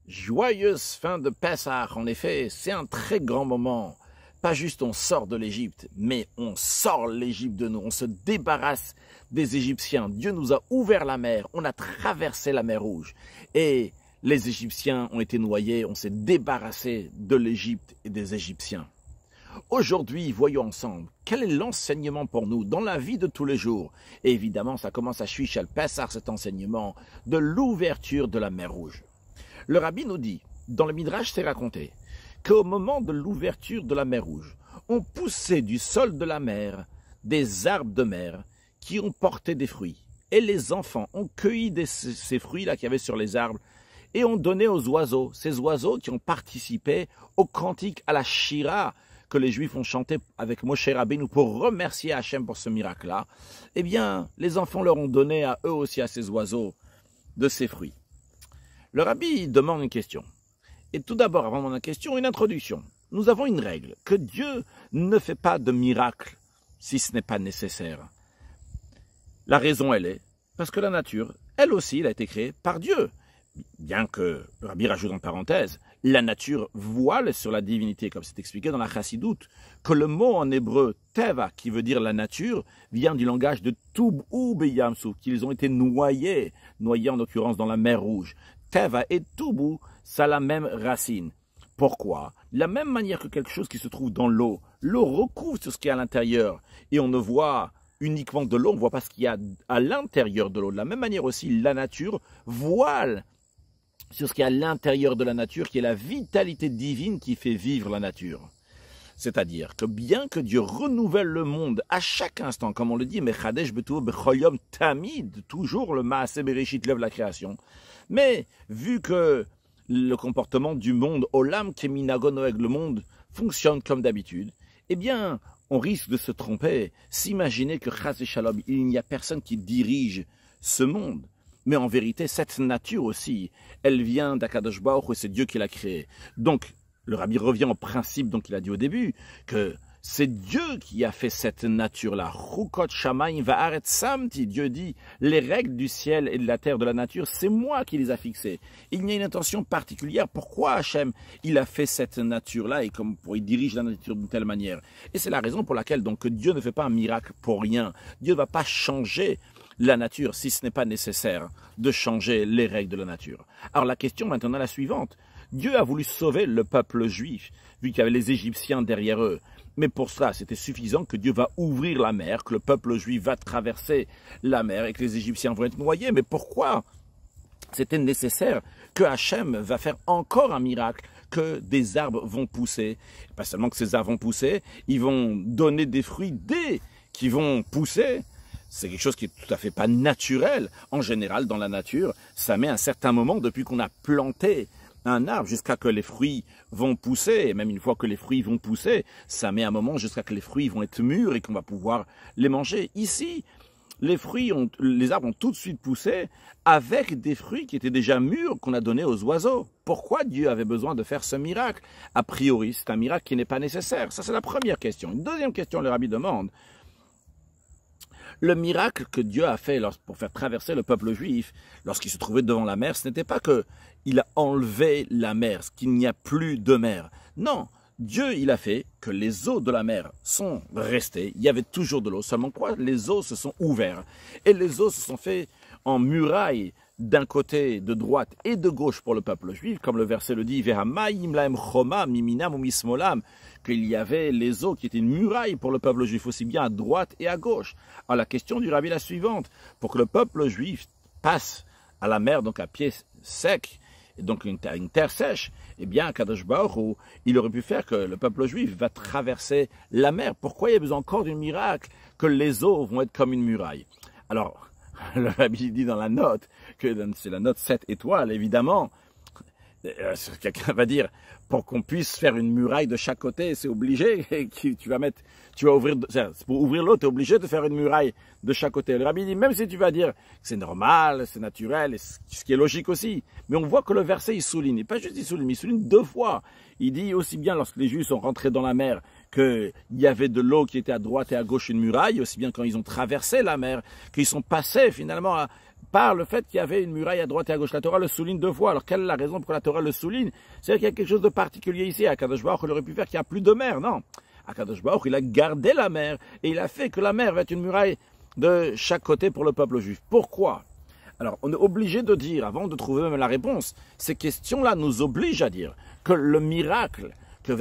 Joyeuse fin de Pessah, en effet, c'est un très grand moment. Pas juste on sort de l'Égypte, mais on sort l'Égypte de nous, on se débarrasse des Égyptiens. Dieu nous a ouvert la mer, on a traversé la mer Rouge. Et les Égyptiens ont été noyés, on s'est débarrassé de l'Égypte et des Égyptiens. Aujourd'hui, voyons ensemble, quel est l'enseignement pour nous dans la vie de tous les jours? Et évidemment, ça commence à Shvish Pessah, cet enseignement de l'ouverture de la mer Rouge. Le rabbi nous dit, dans le Midrash, c'est raconté, qu'au moment de l'ouverture de la mer Rouge, on poussait du sol de la mer des arbres de mer qui ont porté des fruits. Et les enfants ont cueilli ces fruits-là qu'il y avait sur les arbres et ont donné aux oiseaux, ces oiseaux qui ont participé au cantique à la Shira que les Juifs ont chanté avec Moshe Rabbeinu pour remercier Hachem pour ce miracle-là. Eh bien, les enfants leur ont donné à eux aussi, à ces oiseaux, de ces fruits. Le rabbi demande une question. Et tout d'abord, avant mon question, une introduction. Nous avons une règle, que Dieu ne fait pas de miracle si ce n'est pas nécessaire. La raison, elle est, parce que la nature, elle aussi, elle a été créée par Dieu. Bien que, le rabbi rajoute en parenthèse, la nature voile sur la divinité, comme c'est expliqué dans la Chassidoute, que le mot en hébreu teva, qui veut dire la nature, vient du langage de Tub ou Beyamsu, qu'ils ont été noyés en l'occurrence dans la mer Rouge. Teva et Tubu, ça a la même racine. Pourquoi? De la même manière que quelque chose qui se trouve dans l'eau, l'eau recouvre sur ce qui est à l'intérieur, et on ne voit uniquement de l'eau, on ne voit pas ce qu'il y a à l'intérieur de l'eau. De la même manière aussi, la nature voile sur ce qui est à l'intérieur de la nature, qui est la vitalité divine qui fait vivre la nature. C'est-à-dire que bien que Dieu renouvelle le monde à chaque instant, comme on le dit, Mechadesh betuv bechol yom tamid, toujours le Maaseh Bereshit lève la création, mais vu que le comportement du monde, Olam Keminago Noeg, le monde fonctionne comme d'habitude, eh bien, on risque de se tromper, s'imaginer que Chas Shalom, il n'y a personne qui dirige ce monde. Mais en vérité, cette nature aussi, elle vient d'Akadosh Baruch Hu, c'est Dieu qui l'a créée. Donc, le rabbi revient au principe dont il a dit au début, que c'est Dieu qui a fait cette nature-là. Chukot shamayim va'aretz samti. Dieu dit, les règles du ciel et de la terre, de la nature, c'est moi qui les a fixées. Il y a une intention particulière. Pourquoi Hachem, il a fait cette nature-là et comme il dirige la nature d'une telle manière? Et c'est la raison pour laquelle donc Dieu ne fait pas un miracle pour rien. Dieu ne va pas changer la nature si ce n'est pas nécessaire de changer les règles de la nature. Alors la question maintenant est la suivante. Dieu a voulu sauver le peuple juif, vu qu'il y avait les Égyptiens derrière eux. Mais pour cela, c'était suffisant que Dieu va ouvrir la mer, que le peuple juif va traverser la mer et que les Égyptiens vont être noyés. Mais pourquoi c'était nécessaire que Hachem va faire encore un miracle, que des arbres vont pousser? Pas seulement que ces arbres vont pousser, ils vont donner des fruits dès qu'ils vont pousser. C'est quelque chose qui est tout à fait pas naturel. En général, dans la nature, ça met un certain moment depuis qu'on a planté un arbre jusqu'à que les fruits vont pousser. Et même une fois que les fruits vont pousser, ça met un moment jusqu'à que les fruits vont être mûrs et qu'on va pouvoir les manger. Ici, les arbres ont tout de suite poussé avec des fruits qui étaient déjà mûrs qu'on a donnés aux oiseaux. Pourquoi Dieu avait besoin de faire ce miracle? A priori, c'est un miracle qui n'est pas nécessaire. Ça, c'est la première question. Une deuxième question, le rabbi demande. Le miracle que Dieu a fait pour faire traverser le peuple juif, lorsqu'il se trouvait devant la mer, ce n'était pas qu'il a enlevé la mer, qu'il n'y a plus de mer. Non, Dieu, il a fait que les eaux de la mer sont restées. Il y avait toujours de l'eau, seulement quoi? Les eaux se sont ouvertes. Et les eaux se sont faites en muraille d'un côté de droite et de gauche pour le peuple juif, comme le verset le dit, qu'il y avait les eaux qui étaient une muraille pour le peuple juif, aussi bien à droite et à gauche. Alors la question du rabbi est la suivante. Pour que le peuple juif passe à la mer, donc à pied sec, et donc une terre sèche, eh bien, Kadosh Baruch Hu, il aurait pu faire que le peuple juif va traverser la mer. Pourquoi il y a besoin encore d'un miracle que les eaux vont être comme une muraille? Alors, le rabbi dit dans la note, que c'est la note 7 étoiles, évidemment. Quelqu'un va dire, pour qu'on puisse faire une muraille de chaque côté, c'est obligé, tu vas ouvrir, pour ouvrir l'eau, tu es obligé de faire une muraille de chaque côté. Le rabbi dit, même si tu vas dire que c'est normal, c'est naturel, et ce qui est logique aussi, mais on voit que le verset, il souligne, et pas juste il souligne deux fois. Il dit aussi bien lorsque les Juifs sont rentrés dans la mer, qu'il y avait de l'eau qui était à droite et à gauche une muraille, aussi bien quand ils ont traversé la mer, qu'ils sont passés finalement par le fait qu'il y avait une muraille à droite et à gauche. La Torah le souligne 2 fois. Alors, quelle est la raison pour la Torah le souligne? C'est-à-dire qu'il y a quelque chose de particulier ici. Akadosh Baruch il aurait pu faire qu'il n'y a plus de mer. Non. Akadosh Baruch il a gardé la mer et il a fait que la mer va être une muraille de chaque côté pour le peuple juif. Pourquoi? Alors, on est obligé de dire, avant de trouver même la réponse, ces questions-là nous obligent à dire que le miracle, que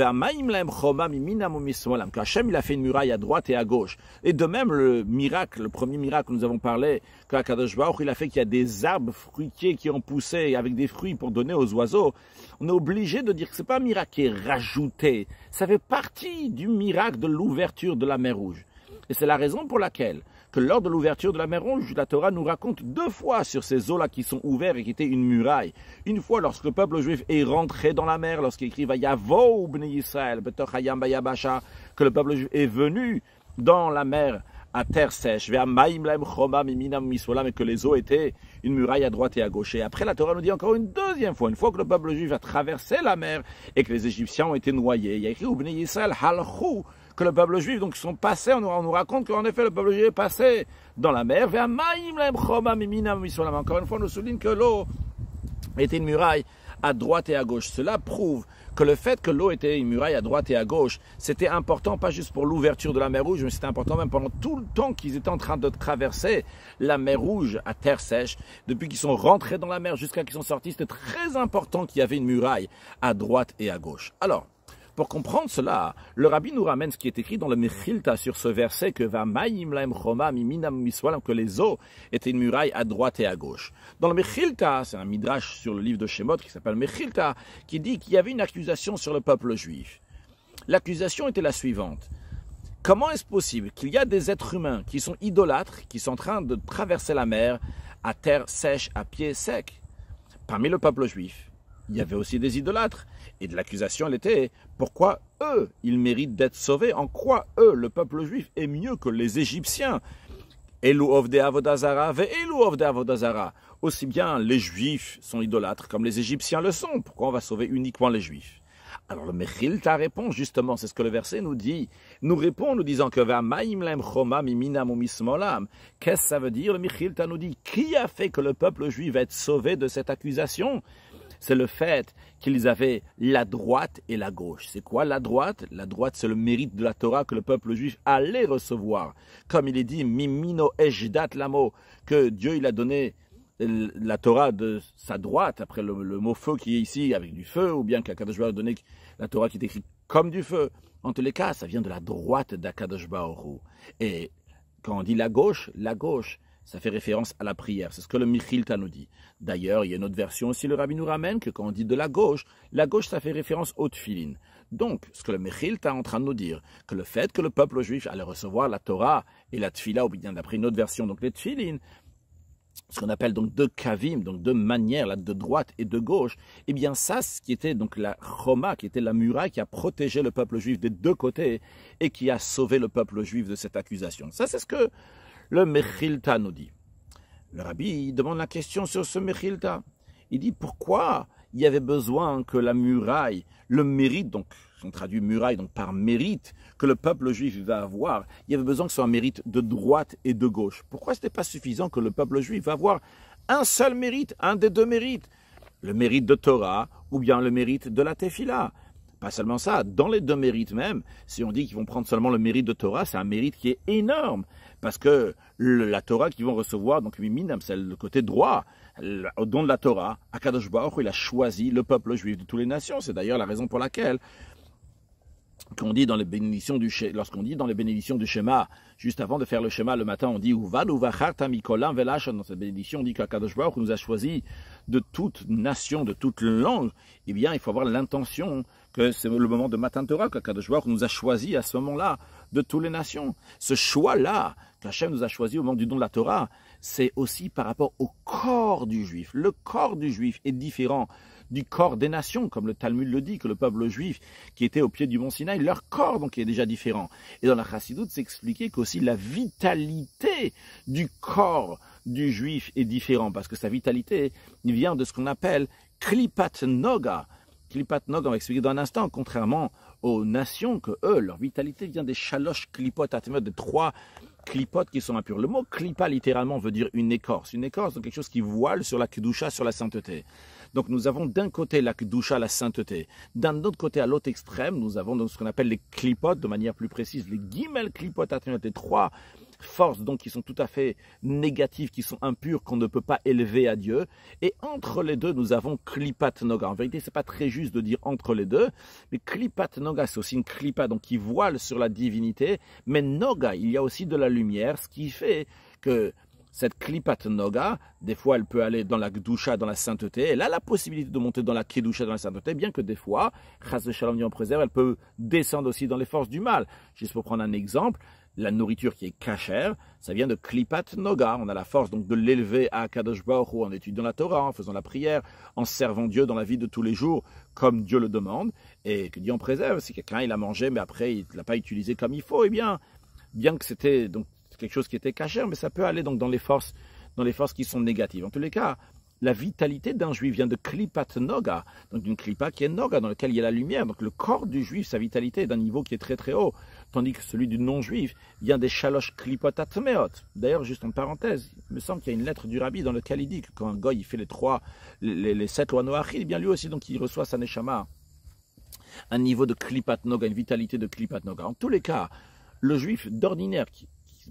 Hachem il a fait une muraille à droite et à gauche. Et de même, le miracle, le premier miracle que nous avons parlé, qu'Akadosh Baruch il a fait qu'il y a des arbres fruitiers qui ont poussé avec des fruits pour donner aux oiseaux. On est obligé de dire que ce n'est pas un miracle qui est rajouté. Ça fait partie du miracle de l'ouverture de la mer Rouge. Et c'est la raison pour laquelle, que lors de l'ouverture de la mer Rouge, la Torah nous raconte 2 fois sur ces eaux-là qui sont ouvertes et qui étaient une muraille. Une fois lorsque le peuple juif est rentré dans la mer, lorsqu'il écrit Vayavo bnei Yisrael, betoch hayam bayabasha, que le peuple juif est venu dans la mer à terre sèche, ve'amayim lahem chomam iminam miswolam, et que les eaux étaient une muraille à droite et à gauche. Et après, la Torah nous dit encore une deuxième fois, une fois que le peuple juif a traversé la mer et que les Égyptiens ont été noyés, il y a écrit bnei Yisrael halchou, que le peuple juif, donc, sont passés, on nous raconte qu'en effet, le peuple juif est passé dans la mer, encore une fois, on nous souligne que l'eau était une muraille à droite et à gauche. Cela prouve que le fait que l'eau était une muraille à droite et à gauche, c'était important, pas juste pour l'ouverture de la mer Rouge, mais c'était important même pendant tout le temps qu'ils étaient en train de traverser la mer Rouge à terre sèche. Depuis qu'ils sont rentrés dans la mer jusqu'à qu'ils sont sortis, c'était très important qu'il y avait une muraille à droite et à gauche. Alors, pour comprendre cela, le rabbi nous ramène ce qui est écrit dans le Mechilta sur ce verset que que les eaux étaient une muraille à droite et à gauche. Dans le Mechilta, c'est un midrash sur le livre de Shemot qui s'appelle Mechilta, qui dit qu'il y avait une accusation sur le peuple juif. L'accusation était la suivante. Comment est-ce possible qu'il y a des êtres humains qui sont idolâtres, qui sont en train de traverser la mer à terre sèche, à pied sec? Parmi le peuple juif, il y avait aussi des idolâtres. Et de l'accusation, elle était, pourquoi eux, ils méritent d'être sauvés? En quoi eux, le peuple juif, est mieux que les Égyptiens? Elu ovde avodazara ve elu ovde avodazara. Aussi bien les Juifs sont idolâtres comme les Égyptiens le sont. Pourquoi on va sauver uniquement les Juifs? Alors le Mechilta répond justement, c'est ce que le verset nous dit. Nous répond en nous disant que qu'est-ce que ça veut dire? Le Mechilta nous dit, qui a fait que le peuple juif va être sauvé de cette accusation? C'est le fait qu'ils avaient la droite et la gauche. C'est quoi la droite? La droite, c'est le mérite de la Torah que le peuple juif allait recevoir. Comme il est dit, Mimino ejdat lamo, que Dieu il a donné la Torah de sa droite, après le mot feu qui est ici avec du feu, ou bien qu'Akadosh Baruch a donné la Torah qui est écrite comme du feu. En tous les cas, ça vient de la droite d'Akadosh Baruch. Et quand on dit la gauche, ça fait référence à la prière. C'est ce que le Mechilta nous dit. D'ailleurs, il y a une autre version aussi, le rabbi nous ramène, que quand on dit de la gauche, ça fait référence au tefilin. Donc, ce que le Mechilta est en train de nous dire, que le fait que le peuple juif allait recevoir la Torah et la tefila, ou bien d'après une autre version, donc les tefilin, ce qu'on appelle donc 2 kavim, donc 2 manières, là, de droite et de gauche, eh bien ça, ce qui était donc la choma, qui était la muraille qui a protégé le peuple juif des 2 côtés et qui a sauvé le peuple juif de cette accusation. Ça, c'est ce que le Mechilta nous dit. Le rabbi demande la question sur ce Mechilta. Il dit pourquoi il y avait besoin que la muraille, le mérite, donc on traduit muraille donc par mérite, que le peuple juif va avoir, il y avait besoin que ce soit un mérite de droite et de gauche. Pourquoi ce n'était pas suffisant que le peuple juif va avoir un seul mérite, un des 2 mérites? Le mérite de Torah ou bien le mérite de la Tefila. Pas seulement ça, dans les 2 mérites même, si on dit qu'ils vont prendre seulement le mérite de Torah, c'est un mérite qui est énorme. Parce que la Torah qu'ils vont recevoir, donc Miminam, c'est le côté droit, au don de la Torah, Akadosh Baruch il a choisi le peuple juif de toutes les nations. C'est d'ailleurs la raison pour laquelle, lorsqu'on dit dans les bénédictions du Shema, juste avant de faire le Shema le matin, on dit Uvad uvacharta mikolam velashon. Dans cette bénédiction, on dit qu'Akadosh Baruch nous a choisi de toute nation, de toute langue. Eh bien, il faut avoir l'intention que c'est le moment de Matan Torah, qu'Akadosh Baruch nous a choisi à ce moment-là de toutes les nations. Ce choix-là, qu'Hachem nous a choisi au moment du don de la Torah, c'est aussi par rapport au corps du juif. Le corps du juif est différent du corps des nations, comme le Talmud le dit, que le peuple juif qui était au pied du mont Sinaï, leur corps donc est déjà différent. Et dans la Chassidoute, c'est expliqué qu'aussi la vitalité du corps du juif est différente, parce que sa vitalité vient de ce qu'on appelle Klipat Noga. Klipat Noga, on va expliquer dans un instant, contrairement aux nations, que eux, leur vitalité vient des Shalosh Klipot Atmot, des 3 clipotes qui sont impures. Le mot clipa littéralement veut dire une écorce. Une écorce, donc quelque chose qui voile sur la kedusha, sur la sainteté. Donc nous avons d'un côté la kedusha, la sainteté. D'un autre côté, à l'autre extrême, nous avons donc ce qu'on appelle les clipotes, de manière plus précise, les gimel clipotes, les trois forces donc qui sont tout à fait négatives, qui sont impures, qu'on ne peut pas élever à Dieu. Et entre les deux, nous avons klipat noga. En vérité, c'est pas très juste de dire entre les deux, mais klipat noga, c'est aussi une klipa donc qui voile sur la divinité. Mais noga, il y a aussi de la lumière, ce qui fait que cette klipat noga, des fois, elle peut aller dans la kedusha, dans la sainteté. Elle a la possibilité de monter dans la kedusha, dans la sainteté, bien que des fois, chas de shalom, Dieu en préserve, elle peut descendre aussi dans les forces du mal. Juste pour prendre un exemple, la nourriture qui est cachère, ça vient de klipat noga. On a la force donc de l'élever à Kadosh Baruch Hu en étudiant la Torah, en faisant la prière, en servant Dieu dans la vie de tous les jours, comme Dieu le demande. Et que Dieu en préserve. Si quelqu'un il a mangé, mais après il ne l'a pas utilisé comme il faut, eh bien que c'était donc quelque chose qui était cachère, mais ça peut aller donc dans les forces qui sont négatives. En tous les cas, la vitalité d'un juif vient de klipat noga, donc d'une klipa qui est noga, dans laquelle il y a la lumière. Donc le corps du juif, sa vitalité est d'un niveau qui est très très haut, tandis que celui du non-juif vient des shalosh klipot atmeot. D'ailleurs, juste en parenthèse, il me semble qu'il y a une lettre du rabbi dans laquelle il dit que quand un goy il fait les 7 lois noachid, eh bien lui aussi donc il reçoit sa neshama, un niveau de klipat noga, une vitalité de klipat noga. En tous les cas, le juif d'ordinaire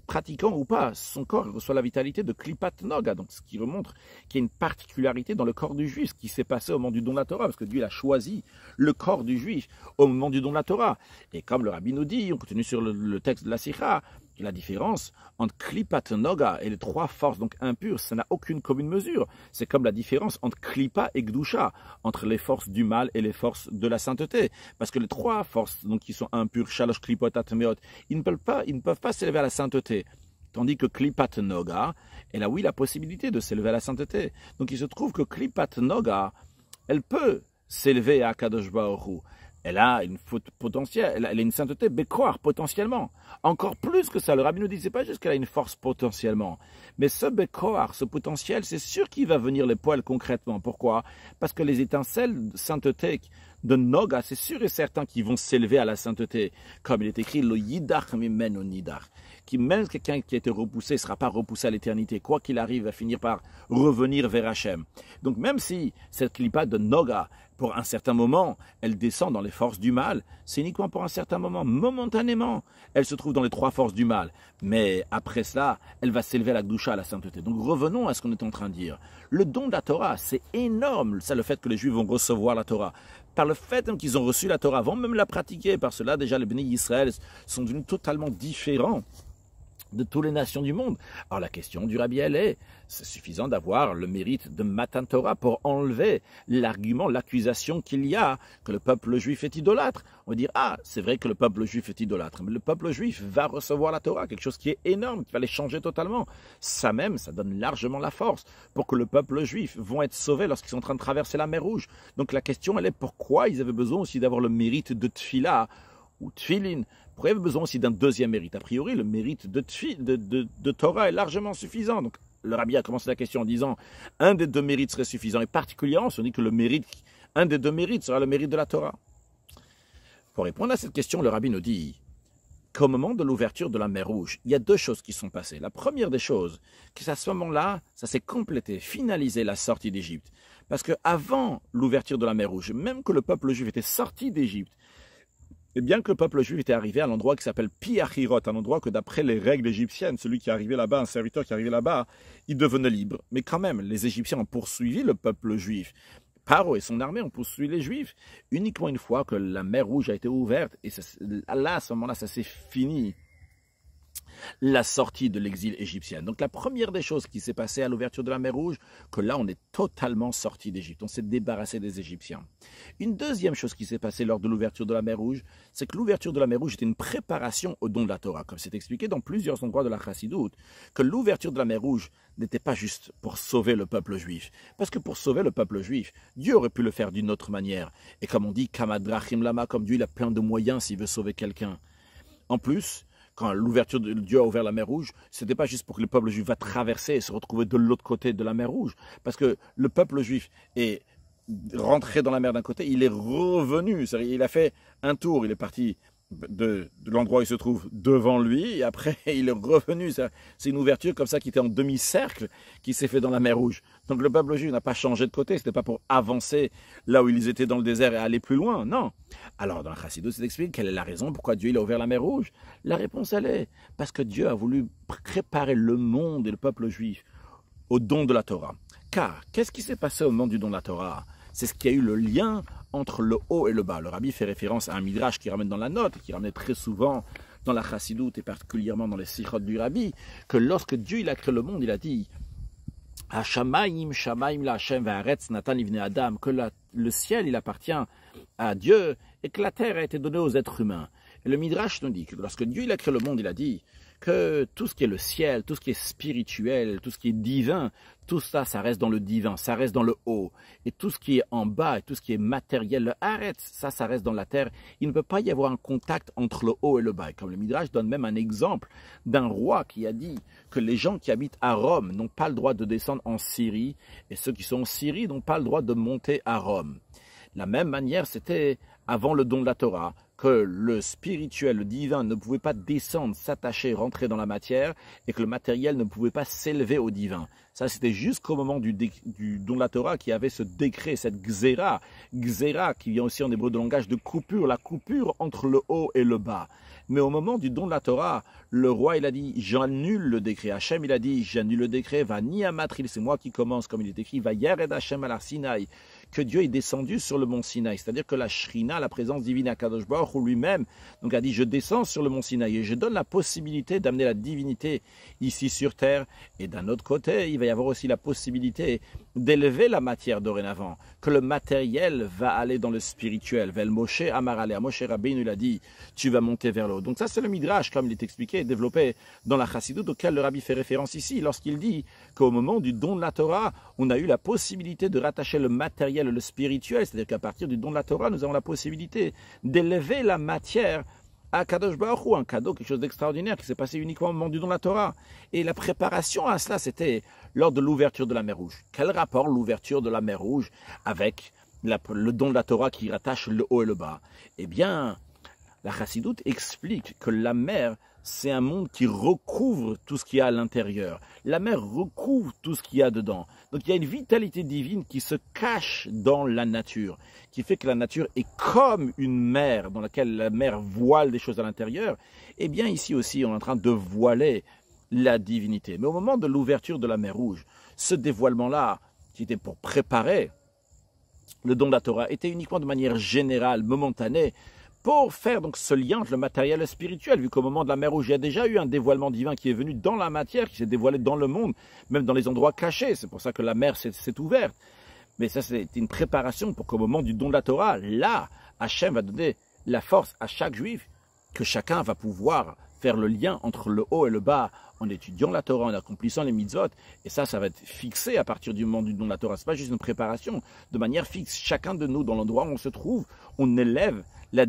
pratiquant ou pas, son corps reçoit la vitalité de klipat noga, donc ce qui remontre qu'il y a une particularité dans le corps du juif, ce qui s'est passé au moment du don de la Torah, parce que Dieu a choisi le corps du juif au moment du don de la Torah. Et comme le rabbi nous dit, on continue sur le texte de la Sikha, la différence entre klipat noga et les trois forces donc impures, ça n'a aucune commune mesure. C'est comme la différence entre klipa et gdusha, entre les forces du mal et les forces de la sainteté. Parce que les trois forces donc qui sont impures, shalosh klipot atmeot, ils ne peuvent pas s'élever à la sainteté. Tandis que klipat noga, elle a oui la possibilité de s'élever à la sainteté. Donc il se trouve que klipat noga, elle peut s'élever à Kadosh Baruch Hu. Elle a une faute potentielle, elle a une sainteté békoar potentiellement. Encore plus que ça, le rabbi nous dit, c'est pas juste qu'elle a une force potentiellement, mais ce békoar, ce potentiel, c'est sûr qu'il va venir les poils concrètement. Pourquoi? Parce que les étincelles de sainteté de Noga, c'est sûr et certain qu'ils vont s'élever à la sainteté. Comme il est écrit, le yidach mimenu nidach, qui même quelqu'un qui a été repoussé ne sera pas repoussé à l'éternité. Quoi qu'il arrive, va finir par revenir vers Hachem. Donc même si cette clipa de Noga, pour un certain moment, elle descend dans les forces du mal, c'est uniquement pour un certain moment, momentanément, elle se trouve dans les trois forces du mal. Mais après cela, elle va s'élever à la Gdusha, à la sainteté. Donc revenons à ce qu'on est en train de dire. Le don de la Torah, c'est énorme, ça, le fait que les Juifs vont recevoir la Torah. Par le fait qu'ils ont reçu la Torah, vont même la pratiquer. Par cela, déjà, les bénis Israël sont devenus totalement différents de toutes les nations du monde. Alors la question du rabbi, elle est, c'est suffisant d'avoir le mérite de Matan Torah pour enlever l'argument, l'accusation qu'il y a que le peuple juif est idolâtre. On va dire, ah, c'est vrai que le peuple juif est idolâtre, mais le peuple juif va recevoir la Torah, quelque chose qui est énorme, qui va les changer totalement. Ça même, ça donne largement la force pour que le peuple juif vont être sauvés lorsqu'ils sont en train de traverser la mer Rouge. Donc la question, elle est pourquoi ils avaient besoin aussi d'avoir le mérite de Tfila ou Tfilin. Pourquoi il y avait besoin aussi d'un deuxième mérite? A priori, le mérite de Torah est largement suffisant. Donc, le rabbi a commencé la question en disant un des deux mérites serait suffisant. Et particulièrement, on dit que un des deux mérites sera le mérite de la Torah. Pour répondre à cette question, le rabbi nous dit qu'au moment de l'ouverture de la mer Rouge, il y a deux choses qui sont passées. La première des choses, c'est qu'à ce moment-là, ça s'est complété, finalisé la sortie d'Égypte. Parce qu'avant l'ouverture de la mer Rouge, même que le peuple juif était sorti d'Égypte, et bien que le peuple juif était arrivé à l'endroit qui s'appelle Pi Hachirot, un endroit que d'après les règles égyptiennes, celui qui est arrivé là-bas, un serviteur qui est arrivé là-bas, il devenait libre. Mais quand même, les Égyptiens ont poursuivi le peuple juif. Paro et son armée ont poursuivi les Juifs uniquement une fois que la mer Rouge a été ouverte. Et là, à ce moment-là, ça s'est fini. La sortie de l'exil égyptien. Donc la première des choses qui s'est passée à l'ouverture de la mer Rouge, que là on est totalement sorti d'Égypte, on s'est débarrassé des Égyptiens. Une deuxième chose qui s'est passée lors de l'ouverture de la mer Rouge, c'est que l'ouverture de la mer Rouge était une préparation au don de la Torah, comme c'est expliqué dans plusieurs endroits de la Chassidoute, que l'ouverture de la mer Rouge n'était pas juste pour sauver le peuple juif, parce que pour sauver le peuple juif, Dieu aurait pu le faire d'une autre manière. Et comme on dit, Kamadrachim Lama, comme Dieu il a plein de moyens s'il veut sauver quelqu'un. En plus, quand l'ouverture de Dieu a ouvert la mer Rouge, ce n'était pas juste pour que le peuple juif va traverser et se retrouver de l'autre côté de la mer Rouge. Parce que le peuple juif est rentré dans la mer d'un côté, il est revenu. Il a fait un tour, il est parti de l'endroit où il se trouve devant lui, et après il est revenu. C'est une ouverture comme ça qui était en demi-cercle, qui s'est fait dans la mer Rouge. Donc le peuple juif n'a pas changé de côté, ce n'était pas pour avancer là où ils étaient dans le désert et aller plus loin, non. Alors dans la Chassidoute, c'est expliqué quelle est la raison pourquoi Dieu il a ouvert la mer Rouge. La réponse elle est, parce que Dieu a voulu préparer le monde et le peuple juif au don de la Torah. Car, qu'est-ce qui s'est passé au moment du don de la Torah? C'est ce qui a eu le lien entre le haut et le bas. Le rabbi fait référence à un midrash qui ramène dans la note, qui ramène très souvent dans la chassidoute et particulièrement dans les sichot du rabbi, que lorsque Dieu il a créé le monde, il a dit Hashamaim, Shamaim la Hashem va'aretz natan livnei Adam, que le ciel il appartient à Dieu et que la terre a été donnée aux êtres humains. Et le midrash nous dit que lorsque Dieu il a créé le monde, il a dit que tout ce qui est le ciel, tout ce qui est spirituel, tout ce qui est divin, tout ça, ça reste dans le divin, ça reste dans le haut. Et tout ce qui est en bas, tout ce qui est matériel, le haaretz, ça reste dans la terre. Il ne peut pas y avoir un contact entre le haut et le bas. Comme le Midrash donne même un exemple d'un roi qui a dit que les gens qui habitent à Rome n'ont pas le droit de descendre en Syrie, et ceux qui sont en Syrie n'ont pas le droit de monter à Rome. De la même manière, c'était avant le don de la Torah, que le spirituel, le divin ne pouvait pas descendre, s'attacher, rentrer dans la matière, et que le matériel ne pouvait pas s'élever au divin. Ça, c'était jusqu'au moment du don de la Torah qui avait ce décret, cette gzera. Gzera, qui vient aussi en hébreu de langage de coupure, la coupure entre le haut et le bas. Mais au moment du don de la Torah, le roi, il a dit, j'annule le décret. Hachem, il a dit, j'annule le décret, va ni amatril, c'est moi qui commence, comme il est écrit, va yared Hachem al Sinaï, que Dieu est descendu sur le mont Sinaï. C'est-à-dire que la Shrina, la présence divine à Kadosh Baruch Hu lui-même, donc a dit, je descends sur le mont Sinaï et je donne la possibilité d'amener la divinité ici sur terre. Et d'un autre côté, il va y avoir aussi la possibilité d'élever la matière dorénavant, que le matériel va aller dans le spirituel. Vel Moshe Amarale, à Moshe Rabbeinu, il a dit, tu vas monter vers le haut. Donc ça, c'est le Midrash, comme il est expliqué et développé dans la Chassidoute, auquel le Rabbi fait référence ici, lorsqu'il dit qu'au moment du don de la Torah, on a eu la possibilité de rattacher le matériel et le spirituel, c'est-à-dire qu'à partir du don de la Torah, nous avons la possibilité d'élever la matière à Kadosh Baruch Hu, un cadeau, quelque chose d'extraordinaire qui s'est passé uniquement au moment du don de la Torah. Et la préparation à cela, c'était lors de l'ouverture de la mer Rouge. Quel rapport l'ouverture de la mer Rouge avec le don de la Torah qui rattache le haut et le bas? Eh bien, la Chassidoute explique que la mer, c'est un monde qui recouvre tout ce qu'il y a à l'intérieur. La mer recouvre tout ce qu'il y a dedans. Donc il y a une vitalité divine qui se cache dans la nature, qui fait que la nature est comme une mer dans laquelle la mer voile des choses à l'intérieur. Eh bien ici aussi, on est en train de voiler la divinité. Mais au moment de l'ouverture de la mer Rouge, ce dévoilement-là, qui était pour préparer le don de la Torah, était uniquement de manière générale, momentanée, pour faire donc ce lien entre le matériel et le spirituel, vu qu'au moment de la mer Rouge, il y a déjà eu un dévoilement divin qui est venu dans la matière, qui s'est dévoilé dans le monde, même dans les endroits cachés. C'est pour ça que la mer s'est ouverte. Mais ça, c'est une préparation pour qu'au moment du don de la Torah, là, Hachem va donner la force à chaque juif, que chacun va pouvoir faire le lien entre le haut et le bas en étudiant la Torah, en accomplissant les mitzvot. Et ça va être fixé à partir du moment du don de la Torah. Ce n'est pas juste une préparation, de manière fixe. Chacun de nous, dans l'endroit où on se trouve, on élève la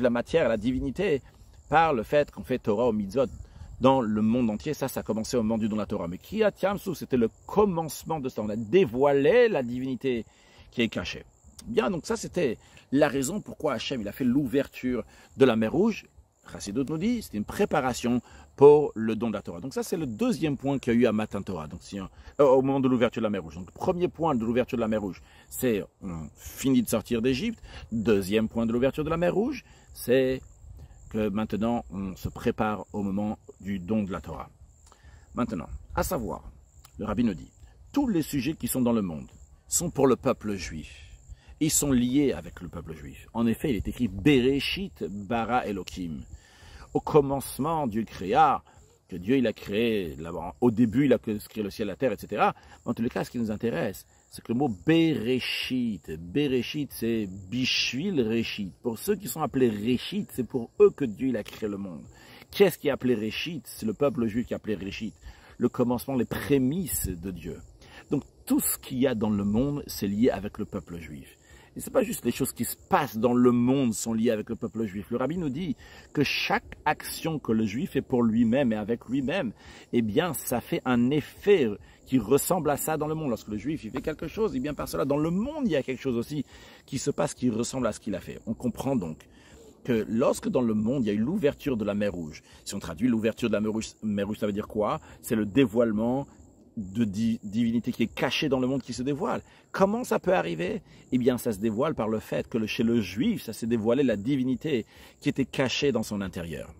matière, la divinité, par le fait qu'on fait Torah au mitzvot dans le monde entier. Ça a commencé au moment du don de la Torah. Mais Kriyat Yamsuf, c'était le commencement de ça. On a dévoilé la divinité qui est cachée. Bien, donc ça, c'était la raison pourquoi Hachem il a fait l'ouverture de la mer Rouge. Chassidut nous dit, c'était une préparation pour le don de la Torah. Donc ça, c'est le deuxième point qu'il y a eu à Matan Torah, donc, au moment de l'ouverture de la mer Rouge. Donc le premier point de l'ouverture de la mer Rouge, c'est on finit de sortir d'Égypte. Deuxième point de l'ouverture de la mer Rouge, c'est que maintenant, on se prépare au moment du don de la Torah. Maintenant, à savoir, le rabbi nous dit, tous les sujets qui sont dans le monde sont pour le peuple juif. Ils sont liés avec le peuple juif. En effet, il est écrit Bereshit bara Elohim. Au commencement, Dieu créa, que Dieu il a créé, au début il a créé le ciel, la terre, etc. En tous les cas, ce qui nous intéresse, c'est que le mot Bereshit, Bereshit c'est Bishvil Reshit. Pour ceux qui sont appelés Reshit, c'est pour eux que Dieu il a créé le monde. Qu'est-ce qui est appelé Reshit? C'est le peuple juif qui est appelé Reshit. Le commencement, les prémices de Dieu. Donc tout ce qu'il y a dans le monde, c'est lié avec le peuple juif. Et ce n'est pas juste les choses qui se passent dans le monde sont liées avec le peuple juif. Le rabbi nous dit que chaque action que le juif fait pour lui-même et avec lui-même, eh bien, ça fait un effet qui ressemble à ça dans le monde. Lorsque le juif il fait quelque chose, eh bien, par cela, dans le monde, il y a quelque chose aussi qui se passe qui ressemble à ce qu'il a fait. On comprend donc que lorsque dans le monde, il y a eu l'ouverture de la mer Rouge. Si on traduit l'ouverture de la mer Rouge, ça veut dire quoi? C'est le dévoilement de divinité qui est cachée dans le monde qui se dévoile. Comment ça peut arriver? Eh bien, ça se dévoile par le fait que chez le juif, ça s'est dévoilé la divinité qui était cachée dans son intérieur.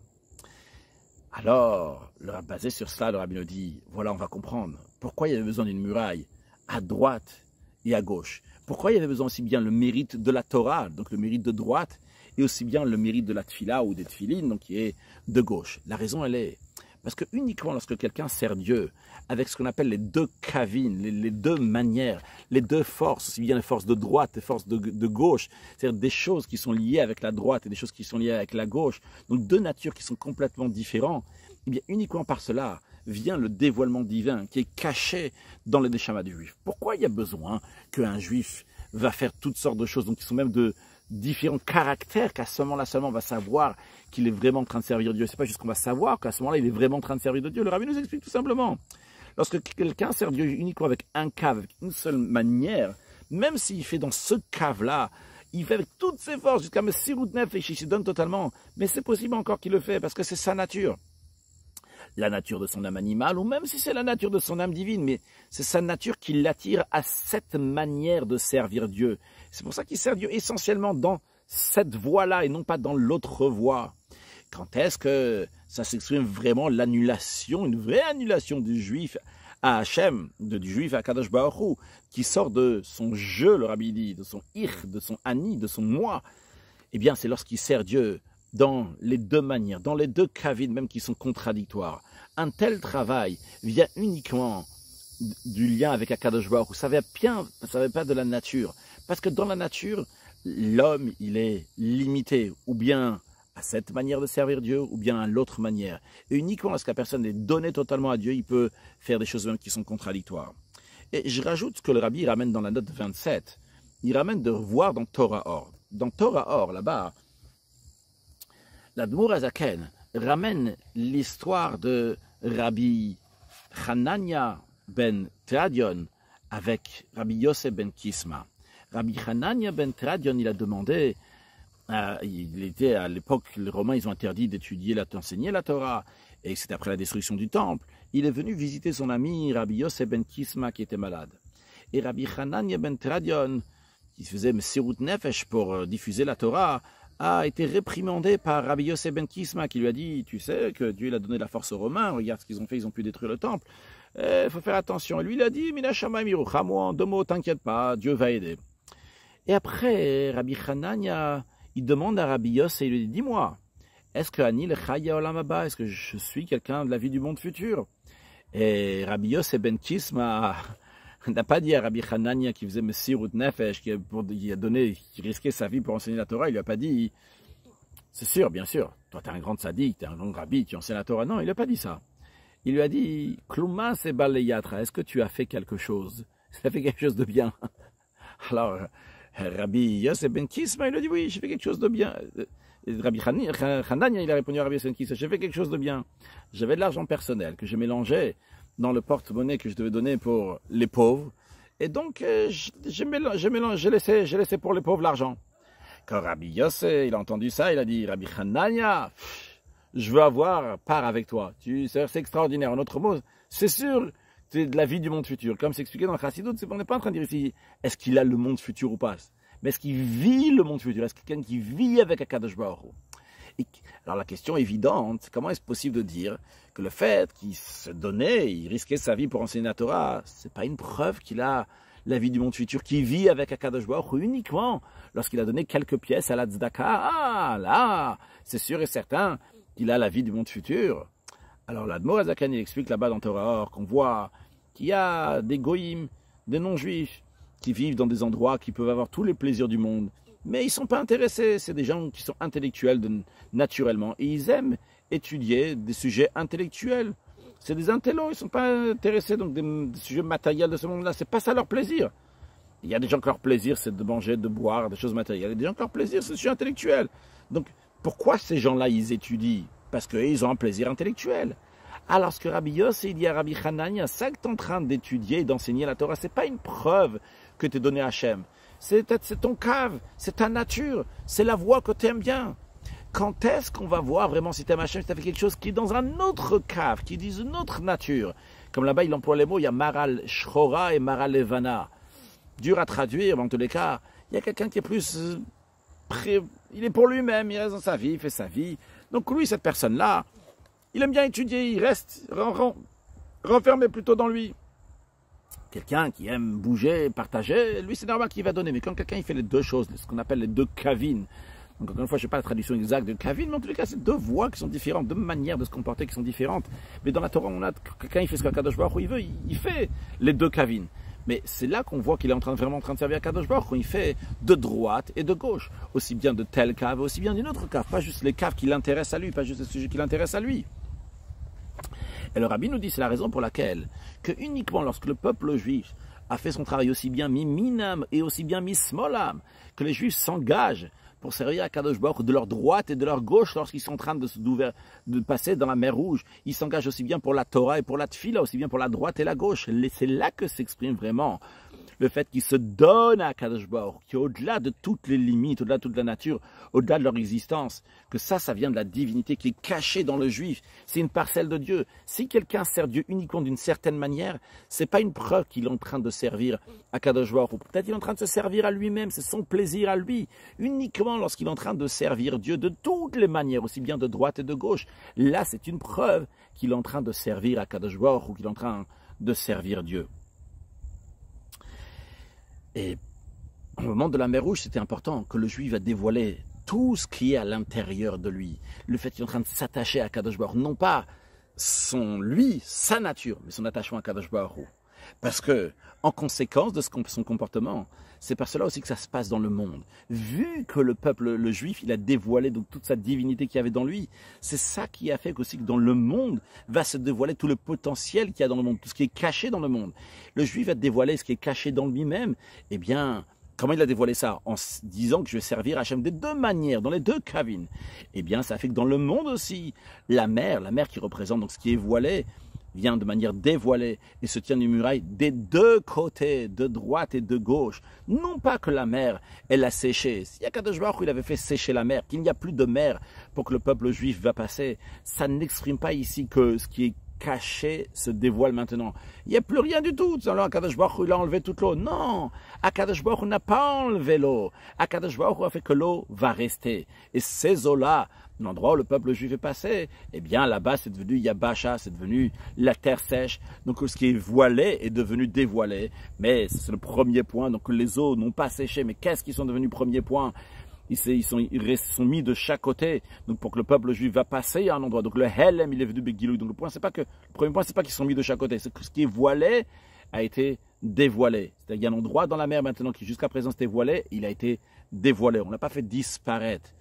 Alors, basé sur cela, le rabbin nous dit, voilà, on va comprendre pourquoi il y avait besoin d'une muraille à droite et à gauche. Pourquoi il y avait besoin aussi bien le mérite de la Torah, donc le mérite de droite, et aussi bien le mérite de la tfila ou des tfilines, donc qui est de gauche. La raison, elle est parce que uniquement lorsque quelqu'un sert Dieu avec ce qu'on appelle les deux kavines, les deux manières, les deux forces, aussi bien les forces de droite et les forces de gauche, c'est-à-dire des choses qui sont liées avec la droite et des choses qui sont liées avec la gauche, donc deux natures qui sont complètement différentes, eh bien uniquement par cela vient le dévoilement divin qui est caché dans les Neshama du juif. Pourquoi il y a besoin qu'un juif va faire toutes sortes de choses, donc qui sont même de différents caractères, qu'à ce moment-là seulement on va savoir qu'il est vraiment en train de servir Dieu. C'est pas juste qu'on va savoir qu'à ce moment-là il est vraiment en train de servir de Dieu. Le rabbin nous explique tout simplement. Lorsque quelqu'un sert Dieu uniquement avec un cave, avec une seule manière, même s'il fait dans ce cave-là, il fait avec toutes ses forces jusqu'à me sirout nefesh, il se donne totalement, mais c'est possible encore qu'il le fait parce que c'est sa nature. La nature de son âme animale, ou même si c'est la nature de son âme divine, mais c'est sa nature qui l'attire à cette manière de servir Dieu. C'est pour ça qu'il sert Dieu essentiellement dans cette voie-là et non pas dans l'autre voie. Quand est-ce que ça s'exprime vraiment l'annulation, une vraie annulation du juif à Hachem, du juif à Kadosh Baruch Hu, qui sort de son je, le rabbi dit, de son ir, de son ani, de son moi? Eh bien, c'est lorsqu'il sert Dieu dans les deux manières, dans les deux kavines même qui sont contradictoires. Un tel travail vient uniquement du lien avec Akadosh Baruch Hu. Ça vient pas de la nature. Parce que dans la nature, l'homme, il est limité, ou bien à cette manière de servir Dieu, ou bien à l'autre manière. Et uniquement lorsque la personne est donnée totalement à Dieu, il peut faire des choses même qui sont contradictoires. Et je rajoute ce que le rabbi ramène dans la note 27. Il ramène de voir dans Torah Or. Dans Torah Or, là-bas, l'Admour Azaken ramène l'histoire de Rabbi Hanania ben Tradion avec Rabbi Yosef ben Kisma. Rabbi Hanania ben Tradion, il a demandé, il était à l'époque, les Romains, ils ont interdit d'étudier, d'enseigner la Torah, et c'était après la destruction du temple. Il est venu visiter son ami Rabbi Yosef ben Kisma qui était malade. Et Rabbi Hanania ben Tradion, qui faisait Messirut Nefesh pour diffuser la Torah, a été réprimandé par Rabbi Yosef ben Kisma qui lui a dit, tu sais que Dieu il a donné la force aux Romains, regarde ce qu'ils ont fait, ils ont pu détruire le temple, il faut faire attention. Et lui il a dit, Mina Shamayim Yerucham, en deux mots, t'inquiète pas, Dieu va aider. Et après, Rabbi Hanania, il demande à Rabbi Yosef, il lui dit, dis-moi, est-ce que Ani le Chaya Olam Haba, est-ce que je suis quelqu'un de la vie du monde futur? Et Rabbi Yosef ben Kisma n'a pas dit à Rabbi Hanania qui faisait Messirut Nefesh, qui risquait sa vie pour enseigner la Torah, il lui a pas dit, c'est sûr, bien sûr, toi tu es un grand tzaddik, tu es un grand rabbi, tu enseignes la Torah. Non, il n'a pas dit ça. Il lui a dit, Klouma se baleyatra, est-ce que tu as fait quelque chose? Tu as fait quelque chose de bien? Alors, Rabbi Yosef ben Kisma, il a dit, oui, j'ai fait quelque chose de bien. Rabbi Hanania, il a répondu à Rabbi Yosef ben Kisma, j'ai fait quelque chose de bien. J'avais de l'argent personnel que je mélangeais dans le porte-monnaie que je devais donner pour les pauvres. Et donc, j'ai laissé pour les pauvres l'argent. Quand Rabbi Yosef, il a entendu ça, il a dit, Rabbi Hanania, je veux avoir part avec toi. C'est extraordinaire. En autre mot, c'est sûr, c'est de la vie du monde futur. Comme c'est expliqué dans le Chassidut, on n'est pas en train de dire ici, est-ce qu'il a le monde futur ou pas? Mais est-ce qu'il vit le monde futur? Est-ce que quelqu'un qui vit avec Akadosh Baruch Hu? Alors la question évidente, comment est-ce possible de dire que le fait qu'il se donnait, il risquait sa vie pour enseigner la Torah, c'est pas une preuve qu'il a la vie du monde futur, qu'il vit avec Akadosh Baruch Hu uniquement lorsqu'il a donné quelques pièces à la tzedaka? Ah là, c'est sûr et certain qu'il a la vie du monde futur. Alors l'Admor Azakan, il explique là-bas dans Torah Or qu'on voit qu'il y a des goïms, des non-juifs, qui vivent dans des endroits qui peuvent avoir tous les plaisirs du monde, mais ils ne sont pas intéressés. C'est des gens qui sont intellectuels naturellement, et ils aiment étudier des sujets intellectuels. C'est des intellos, ils ne sont pas intéressés donc des sujets matériels de ce monde-là. C'est pas ça leur plaisir. Il y a des gens que leur plaisir, c'est de manger, de boire, des choses matérielles. Il y a des gens que leur plaisir, c'est des sujets intellectuels. Donc, pourquoi ces gens-là, ils étudient? Parce qu'ils ont un plaisir intellectuel. Alors, ce que Rabbi Yosef dit à Rabbi Hanania, ça que tu es en train d'étudier et d'enseigner la Torah, ce n'est pas une preuve que tu es donné à Hachem. C'est ton cave, c'est ta nature, c'est la voie que tu aimes bien. Quand est-ce qu'on va voir vraiment si t'aimes Hachem, si t'as fait quelque chose qui est dans un autre cave, qui dit une autre nature? Comme là-bas, il emploie les mots, il y a Maral Shchora et Maral Levana. Dur à traduire, mais en tous les cas, il y a quelqu'un qui est plus il est pour lui-même, il reste dans sa vie, il fait sa vie. Donc lui, cette personne-là, il aime bien étudier, il reste renfermé plutôt dans lui. Quelqu'un qui aime bouger, partager, lui c'est normal qu'il va donner. Mais quand quelqu'un il fait les deux choses, ce qu'on appelle les deux kavines, donc encore une fois je ne sais pas la traduction exacte de kavine, mais en tous les cas c'est deux voies qui sont différentes, deux manières de se comporter qui sont différentes. Mais dans la Torah on a, quelqu'un il fait ce qu'Akadosh Baruch Hu il veut, il fait les deux kavines. Mais c'est là qu'on voit qu'il est vraiment en train de servir Akadosh Baruch Hu, quand il fait de droite et de gauche, aussi bien de telle cave, aussi bien d'une autre cave, pas juste les caves qui l'intéressent à lui, pas juste les sujets qui l'intéressent à lui. Et le Rabbi nous dit, c'est la raison pour laquelle, que uniquement lorsque le peuple juif a fait son travail aussi bien mi-minam et aussi bien mi-smolam, que les juifs s'engagent pour servir à Kadosh Baruch de leur droite et de leur gauche lorsqu'ils sont en train de passer dans la mer Rouge. Ils s'engagent aussi bien pour la Torah et pour la Tfila, aussi bien pour la droite et la gauche. C'est là que s'exprime vraiment le fait qu'ils se donnent à Kadosh Baruch, qui est au-delà de toutes les limites, au-delà de toute la nature, au-delà de leur existence, que ça vient de la divinité qui est cachée dans le juif. C'est une parcelle de Dieu. Si quelqu'un sert Dieu uniquement d'une certaine manière, c'est pas une preuve qu'il est en train de servir à Kadosh Baruch. Peut-être qu'il est en train de se servir à lui-même, c'est son plaisir à lui. Uniquement lorsqu'il est en train de servir Dieu de toutes les manières, aussi bien de droite et de gauche. Là, c'est une preuve qu'il est en train de servir à Kadosh Baruch ou qu'il est en train de servir Dieu. Et au moment de la mer Rouge, c'était important que le juif a dévoilé tout ce qui est à l'intérieur de lui. Le fait qu'il est en train de s'attacher à Kadosh Baruch, non pas sa nature, mais son attachement à Kadosh Baruch. Parce que, en conséquence de son comportement, c'est par cela aussi que ça se passe dans le monde. Vu que le peuple, le juif, il a dévoilé donc toute sa divinité qu'il y avait dans lui, c'est ça qui a fait aussi que dans le monde va se dévoiler tout le potentiel qu'il y a dans le monde, tout ce qui est caché dans le monde. Le juif va dévoiler ce qui est caché dans lui-même. Eh bien, comment il a dévoilé ça? En disant que je vais servir Hachem de deux manières, dans les deux kavines. Eh bien, ça fait que dans le monde aussi, la mer qui représente donc ce qui est voilé, vient de manière dévoilée et se tient une muraille des deux côtés, de droite et de gauche. Non pas que la mer, elle a séché. Si Akadosh Baruch Hu, il avait fait sécher la mer, qu'il n'y a plus de mer pour que le peuple juif va passer, ça n'exprime pas ici que ce qui est caché se dévoile maintenant. Il n'y a plus rien du tout. Alors Akadosh Baruch Hu, il a enlevé toute l'eau. Non, Akadosh Baruch Hu n'a pas enlevé l'eau. Akadosh Baruch Hu a fait que l'eau va rester. Et ces eaux-là, l'endroit où le peuple juif est passé, eh bien là-bas c'est devenu Yabasha, c'est devenu la terre sèche. Donc ce qui est voilé est devenu dévoilé. Mais c'est le premier point. Donc les eaux n'ont pas séché. Mais qu'est-ce qu'ils sont devenus premier point? Ils sont mis de chaque côté, donc pour que le peuple juif va passer à un endroit. Donc le Helem, il est venu Begilou. Donc le premier point, c'est pas qu'ils sont mis de chaque côté, c'est que ce qui est voilé a été dévoilé. C'est-à-dire qu'il y a un endroit dans la mer maintenant qui jusqu'à présent c'était voilé, il a été dévoilé. On l'a pas fait disparaître.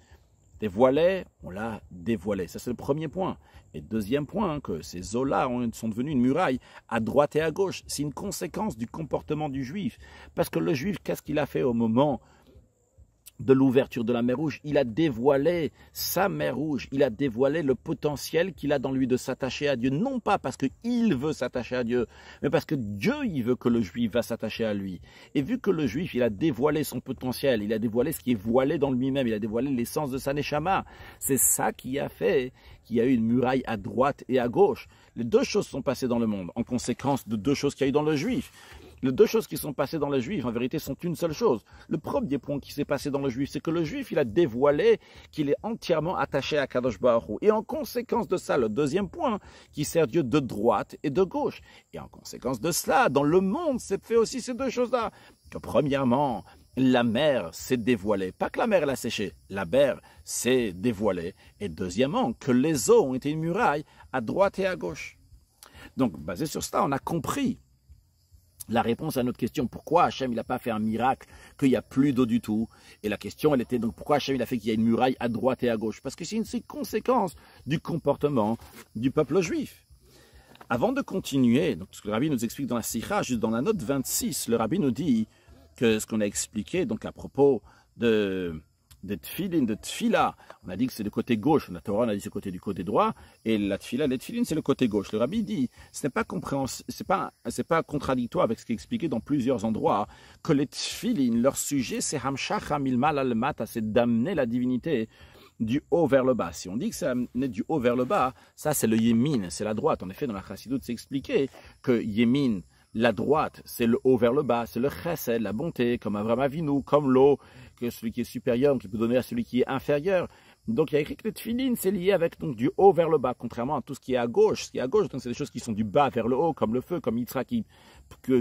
Dévoilé, on l'a dévoilé. Ça c'est le premier point. Et deuxième point, que ces eaux-là sont devenues une muraille à droite et à gauche. C'est une conséquence du comportement du juif. Parce que le juif, qu'est-ce qu'il a fait au moment de l'ouverture de la mer Rouge? Il a dévoilé sa mer Rouge, il a dévoilé le potentiel qu'il a dans lui de s'attacher à Dieu, non pas parce qu'il veut s'attacher à Dieu, mais parce que Dieu, il veut que le juif va s'attacher à lui. Et vu que le juif, il a dévoilé son potentiel, il a dévoilé ce qui est voilé dans lui-même, il a dévoilé l'essence de sa neshama, c'est ça qui a fait qu'il y a eu une muraille à droite et à gauche. Les deux choses sont passées dans le monde, en conséquence de deux choses qu'il y a eu dans le juif. Les deux choses qui sont passées dans le juif, en vérité, sont une seule chose. Le premier point qui s'est passé dans le juif, c'est que le juif, il a dévoilé qu'il est entièrement attaché à Kadosh Baruch Hu. Et en conséquence de ça, le deuxième point, qui sert Dieu de droite et de gauche. Et en conséquence de cela, dans le monde, c'est fait aussi ces deux choses-là. Que premièrement, la mer s'est dévoilée. Pas que la mer, elle a séché. La mer s'est dévoilée. Et deuxièmement, que les eaux ont été une muraille à droite et à gauche. Donc, basé sur cela, on a compris la réponse à notre question, pourquoi Hachem n'a pas fait un miracle, qu'il n'y a plus d'eau du tout? Et la question, elle était donc, pourquoi Hachem il a fait qu'il y a une muraille à droite et à gauche? Parce que c'est une conséquence du comportement du peuple juif. Avant de continuer, donc ce que le Rabbi nous explique dans la Sikha, juste dans la note 26, le Rabbi nous dit que ce qu'on a expliqué donc à propos de tfilin, de tfila, on a dit que c'est le côté gauche, la Torah on a dit c'est le côté droit, et la tfila, les tfilin c'est le côté gauche. Le Rabbi dit, ce n'est pas c'est pas contradictoire avec ce qui est expliqué dans plusieurs endroits, que les tfilin, leur sujet c'est hamshach hamilmal al mata, c'est d'amener la divinité du haut vers le bas. Si on dit que ça amenait du haut vers le bas, ça c'est le Yémin, c'est la droite. En effet, dans la Chassidoute, c'est expliqué que Yémin, la droite, c'est le haut vers le bas, c'est le chesed, la bonté, comme Avraham Avinu, comme l'eau, que celui qui est supérieur, qui peut donner à celui qui est inférieur. Donc il y a écrit que le tefillin, c'est lié avec donc, du haut vers le bas, contrairement à tout ce qui est à gauche. Ce qui est à gauche, donc c'est des choses qui sont du bas vers le haut, comme le feu, comme Yitzhak qui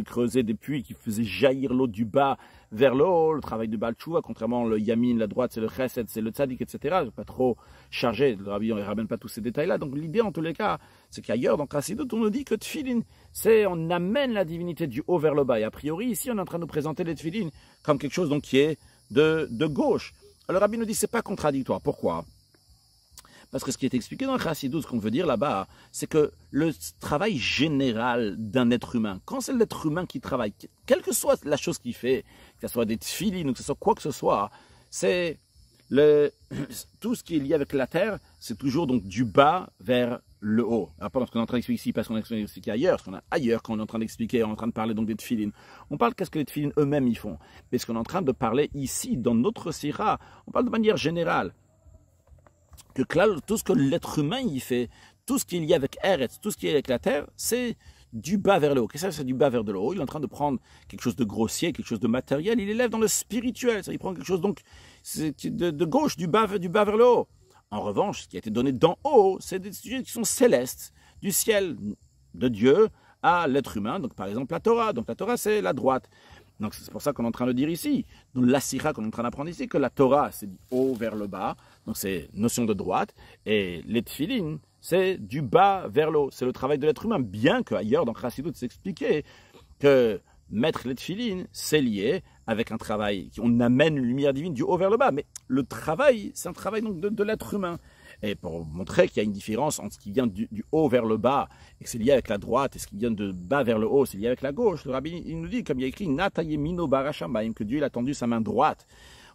creusait des puits, qui faisait jaillir l'eau du bas vers le haut, le travail de Baal Tshuva, contrairement le Yamin, la droite, c'est le Chesed, c'est le Tzadik, etc. Je ne vais pas trop charger, le Rabbi, on ne ramène pas tous ces détails-là. Donc l'idée, en tous les cas, c'est qu'ailleurs, dans Chassidut, on nous dit que tefillin, c'est on amène la divinité du haut vers le bas. Et a priori, ici, on est en train de nous présenter les tefillin comme quelque chose donc, qui est de gauche. Alors le Rabbi nous dit que ce n'est pas contradictoire. Pourquoi? Parce que ce qui est expliqué dans le Chassidut, ce qu'on veut dire là-bas, c'est que le travail général d'un être humain, quand c'est l'être humain qui travaille, quelle que soit la chose qu'il fait, que ce soit des tefillin ou que ce soit quoi que ce soit, c'est tout ce qui est lié avec la terre, c'est toujours donc du bas vers le haut. Alors, pendant ce qu'on est en train d'expliquer ici, parce qu'on a expliqué ailleurs, ce qu'on a ailleurs, quand on est en train d'expliquer, on est en train de parler donc des tefillin, on parle qu'est-ce que les tefillin eux-mêmes ils font. Mais ce qu'on est en train de parler ici, dans notre sira, on parle de manière générale. Que tout ce que l'être humain y fait, tout ce qui est lié avec Eretz, tout ce qui est avec la terre, c'est du bas vers le haut. Qu'est-ce que c'est du bas vers le haut? Il est en train de prendre quelque chose de grossier, quelque chose de matériel, il élève dans le spirituel. Il prend quelque chose donc de gauche, du bas vers le haut. En revanche, ce qui a été donné d'en haut, c'est des sujets qui sont célestes, du ciel de Dieu à l'être humain. Donc par exemple la Torah. Donc la Torah c'est la droite. Donc c'est pour ça qu'on est en train de dire ici, dans la sira qu'on est en train d'apprendre ici, que la Torah c'est du haut vers le bas, donc c'est notion de droite, et les tefillin c'est du bas vers le haut, c'est le travail de l'être humain, bien qu'ailleurs dans Chassidut c'est expliqué que mettre les tefillin c'est lié avec un travail, on amène une lumière divine du haut vers le bas, mais le travail c'est un travail donc de l'être humain. Et pour montrer qu'il y a une différence entre ce qui vient du haut vers le bas et que c'est lié avec la droite, et ce qui vient de bas vers le haut, c'est lié avec la gauche, le Rabbi il nous dit, comme il y a écrit, Natayemino barashamayim, que Dieu il a tendu sa main droite,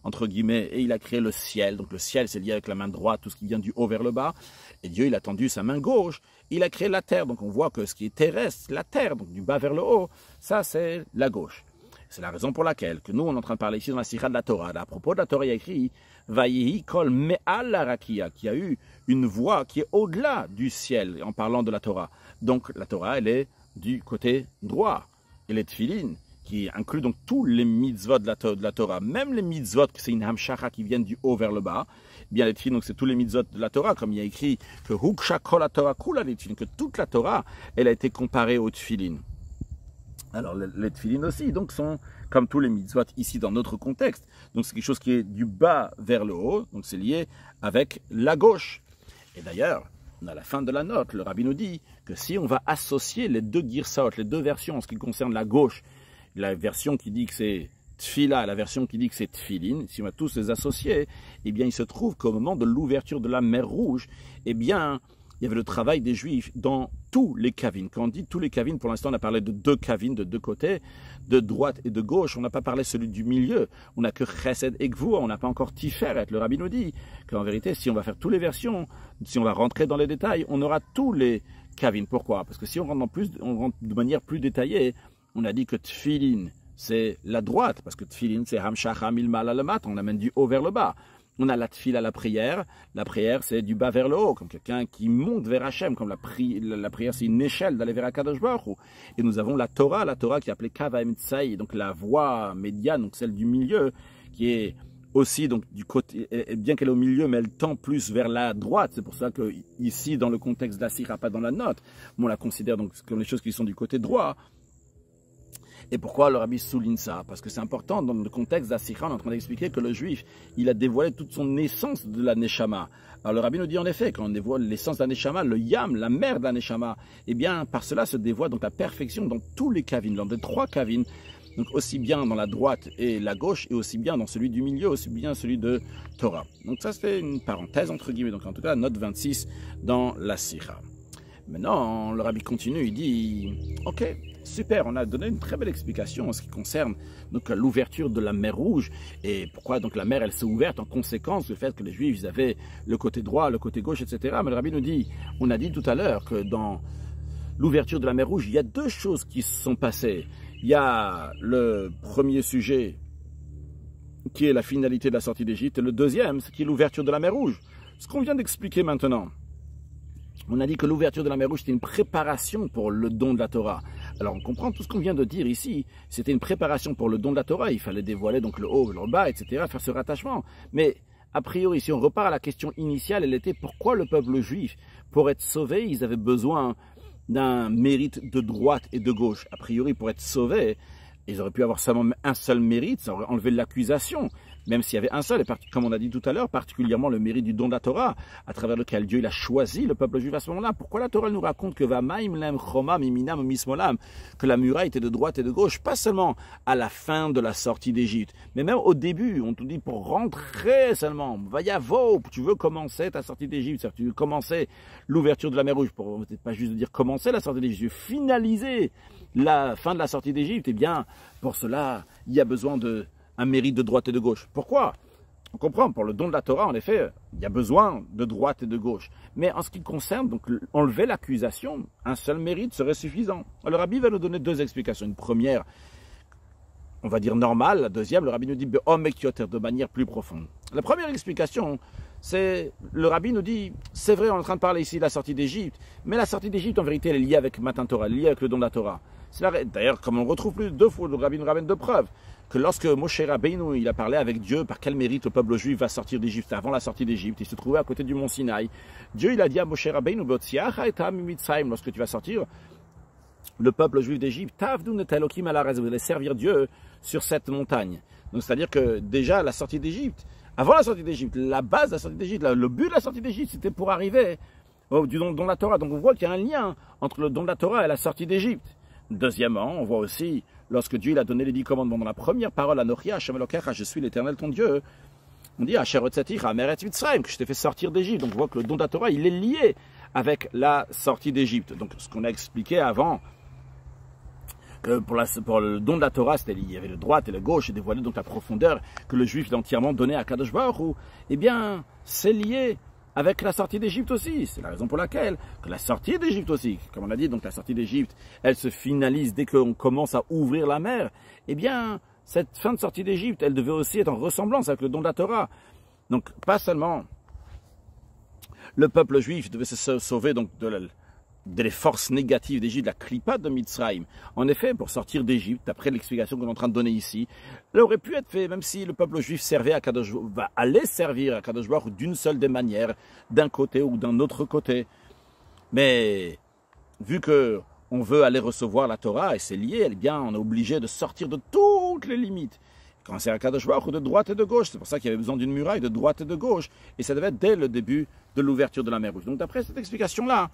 entre guillemets, et il a créé le ciel. Donc le ciel c'est lié avec la main droite, tout ce qui vient du haut vers le bas, et Dieu il a tendu sa main gauche, il a créé la terre. Donc on voit que ce qui est terrestre, la terre, donc du bas vers le haut, ça c'est la gauche. C'est la raison pour laquelle que nous, on est en train de parler ici dans la Sira de la Torah. À propos de la Torah, il y a écrit Vayehi kol me'al la rakia, qui a eu une voix qui est au-delà du ciel en parlant de la Torah. Donc la Torah, elle est du côté droit. Et les tefillin, qui inclut donc tous les mitzvot de la Torah, même les mitzvot, que c'est une hamshacha qui viennent du haut vers le bas, eh bien les tefillin, donc c'est tous les mitzvot de la Torah, comme il y a écrit que huksha kol la Torah kula les tefillin, que toute la Torah, elle a été comparée aux tefillin. Alors les tefillin aussi, donc sont comme tous les mitzvot ici dans notre contexte. Donc c'est quelque chose qui est du bas vers le haut, donc c'est lié avec la gauche. Et d'ailleurs, à la fin de la note, le Rabbi nous dit que si on va associer les deux girsot, les deux versions en ce qui concerne la gauche, la version qui dit que c'est tfila et la version qui dit que c'est tfilin, si on va tous les associer, eh bien il se trouve qu'au moment de l'ouverture de la mer Rouge, eh bien il y avait le travail des Juifs dans tous les kavines. Quand on dit tous les kavines, pour l'instant on a parlé de deux kavines de deux côtés, de droite et de gauche. On n'a pas parlé celui du milieu. On n'a que Chesed et Gvura, on n'a pas encore Tiferet. Le Rabbi nous dit qu'en vérité, si on va faire toutes les versions, si on va rentrer dans les détails, on aura tous les kavines. Pourquoi? Parce que si on rentre de manière plus détaillée, on a dit que Tfilin, c'est la droite, parce que Tfilin, c'est Hamshacha Milmal Alamat, on amène du haut vers le bas. On a la tfila, la prière c'est du bas vers le haut, comme quelqu'un qui monte vers Hachem, comme la prière c'est une échelle d'aller vers Akadosh Baruch Hu. Et nous avons la Torah qui est appelée Kavaim Tsaï, donc la voie médiane, donc celle du milieu, qui est aussi donc du côté, bien qu'elle est au milieu, mais elle tend plus vers la droite. C'est pour ça que ici, dans le contexte de la sira, pas dans la note, on la considère donc comme les choses qui sont du côté droit. Et pourquoi le Rabbi souligne ça? Parce que c'est important, dans le contexte d'Asira, on est en train d'expliquer que le Juif, il a dévoilé toute son essence de la Neshama. Alors le Rabbi nous dit en effet, quand on dévoile l'essence de la Neshama, le Yam, la mère de la Neshama, eh bien par cela se dévoile donc la perfection dans tous les kavines, dans les trois kavines, donc aussi bien dans la droite et la gauche, et aussi bien dans celui du milieu, aussi bien celui de Torah. Donc ça c'était une parenthèse entre guillemets, donc en tout cas note 26 dans la Sira. Maintenant, le Rabbi continue, il dit, ok, super, on a donné une très belle explication en ce qui concerne donc l'ouverture de la mer Rouge et pourquoi donc la mer elle s'est ouverte en conséquence du fait que les Juifs ils avaient le côté droit, le côté gauche, etc. Mais le Rabbi nous dit, on a dit tout à l'heure que dans l'ouverture de la mer Rouge, il y a deux choses qui se sont passées. Il y a le premier sujet qui est la finalité de la sortie d'Égypte, et le deuxième, ce qui est l'ouverture de la mer Rouge. Ce qu'on vient d'expliquer maintenant, on a dit que l'ouverture de la mer Rouge, c'était une préparation pour le don de la Torah. Alors on comprend tout ce qu'on vient de dire ici, c'était une préparation pour le don de la Torah, il fallait dévoiler donc le haut, le bas, etc., faire ce rattachement. Mais a priori, si on repart à la question initiale, elle était pourquoi le peuple juif, pour être sauvé, ils avaient besoin d'un mérite de droite et de gauche. A priori, pour être sauvés, ils auraient pu avoir seulement un seul mérite, ça aurait enlevé l'accusation, même s'il y avait un seul, et comme on a dit tout à l'heure, particulièrement le mérite du don de la Torah, à travers lequel Dieu il a choisi le peuple juif à ce moment-là. Pourquoi la Torah nous raconte que Vamaim lem chomam iminam mismolam, que la muraille était de droite et de gauche, pas seulement à la fin de la sortie d'Égypte, mais même au début, on te dit pour rentrer seulement, vayavo, tu veux commencer ta sortie d'Égypte, c'est-à-dire tu veux commencer l'ouverture de la mer Rouge, pour peut-être pas juste dire commencer la sortie d'Égypte, tu veux finaliser la fin de la sortie d'Égypte, eh bien, pour cela, il y a besoin d'un mérite de droite et de gauche. Pourquoi? On comprend, pour le don de la Torah, en effet, il y a besoin de droite et de gauche. Mais en ce qui concerne, donc, enlever l'accusation, un seul mérite serait suffisant. Alors, le Rabbi va nous donner deux explications. Une première, on va dire normale. La deuxième, le Rabbi nous dit de manière plus profonde. La première explication, c'est, le Rabbi nous dit, c'est vrai, on est en train de parler ici de la sortie d'Égypte, mais la sortie d'Égypte, en vérité, elle est liée avec Matan Torah, elle est liée avec le don de la Torah. D'ailleurs, comme on retrouve plus deux fois, le Rabbi nous ramène deux preuves, que lorsque Moshe Rabbeinu, il a parlé avec Dieu, par quel mérite le peuple juif va sortir d'Égypte, avant la sortie d'Égypte, il se trouvait à côté du mont Sinaï. Dieu, il a dit à Moshe Rabbeinu, lorsque tu vas sortir, le peuple juif d'Égypte, vous allez servir Dieu sur cette montagne. Donc, c'est-à-dire que déjà, la sortie d'Égypte, avant la sortie d'Égypte, la base de la sortie d'Égypte, le but de la sortie d'Égypte, c'était pour arriver du don de la Torah. Donc, on voit qu'il y a un lien entre le don de la Torah et la sortie d'Égypte. Deuxièmement, on voit aussi, lorsque Dieu il a donné les 10 commandements dans la première parole, Anochia, Hashem Elokecha, je suis l'Éternel ton Dieu, on dit, Asher Otzatir, Ameret Mitzrayim, que je t'ai fait sortir d'Égypte. Donc on voit que le don de la Torah, il est lié avec la sortie d'Égypte. Donc ce qu'on a expliqué avant, que pour le don de la Torah, c'était il y avait le droite et le gauche, et dévoilé donc la profondeur que le juif a entièrement donnée à Kadosh Baruch Hu, eh bien, c'est lié avec la sortie d'Égypte aussi. C'est la raison pour laquelle que la sortie d'Égypte aussi, comme on a dit, donc la sortie d'Égypte, elle se finalise dès qu'on commence à ouvrir la mer. Eh bien, cette fin de sortie d'Égypte, elle devait aussi être en ressemblance avec le don de la Torah. Donc, pas seulement le peuple juif devait se sauver donc des forces négatives d'Égypte, la clipa de Mitzrayim. En effet, pour sortir d'Égypte, d'après l'explication qu'on est en train de donner ici, elle aurait pu être fait, même si le peuple juif servait à Kadosh, va aller servir à Kadosh Baruch d'une seule des manières, d'un côté ou d'un autre côté. Mais, vu que on veut aller recevoir la Torah, et c'est lié, eh bien, on est obligé de sortir de toutes les limites. Quand c'est à Kadosh Baruch de droite et de gauche, c'est pour ça qu'il y avait besoin d'une muraille de droite et de gauche, et ça devait être dès le début de l'ouverture de la mer Rouge. Donc, d'après cette explication-là,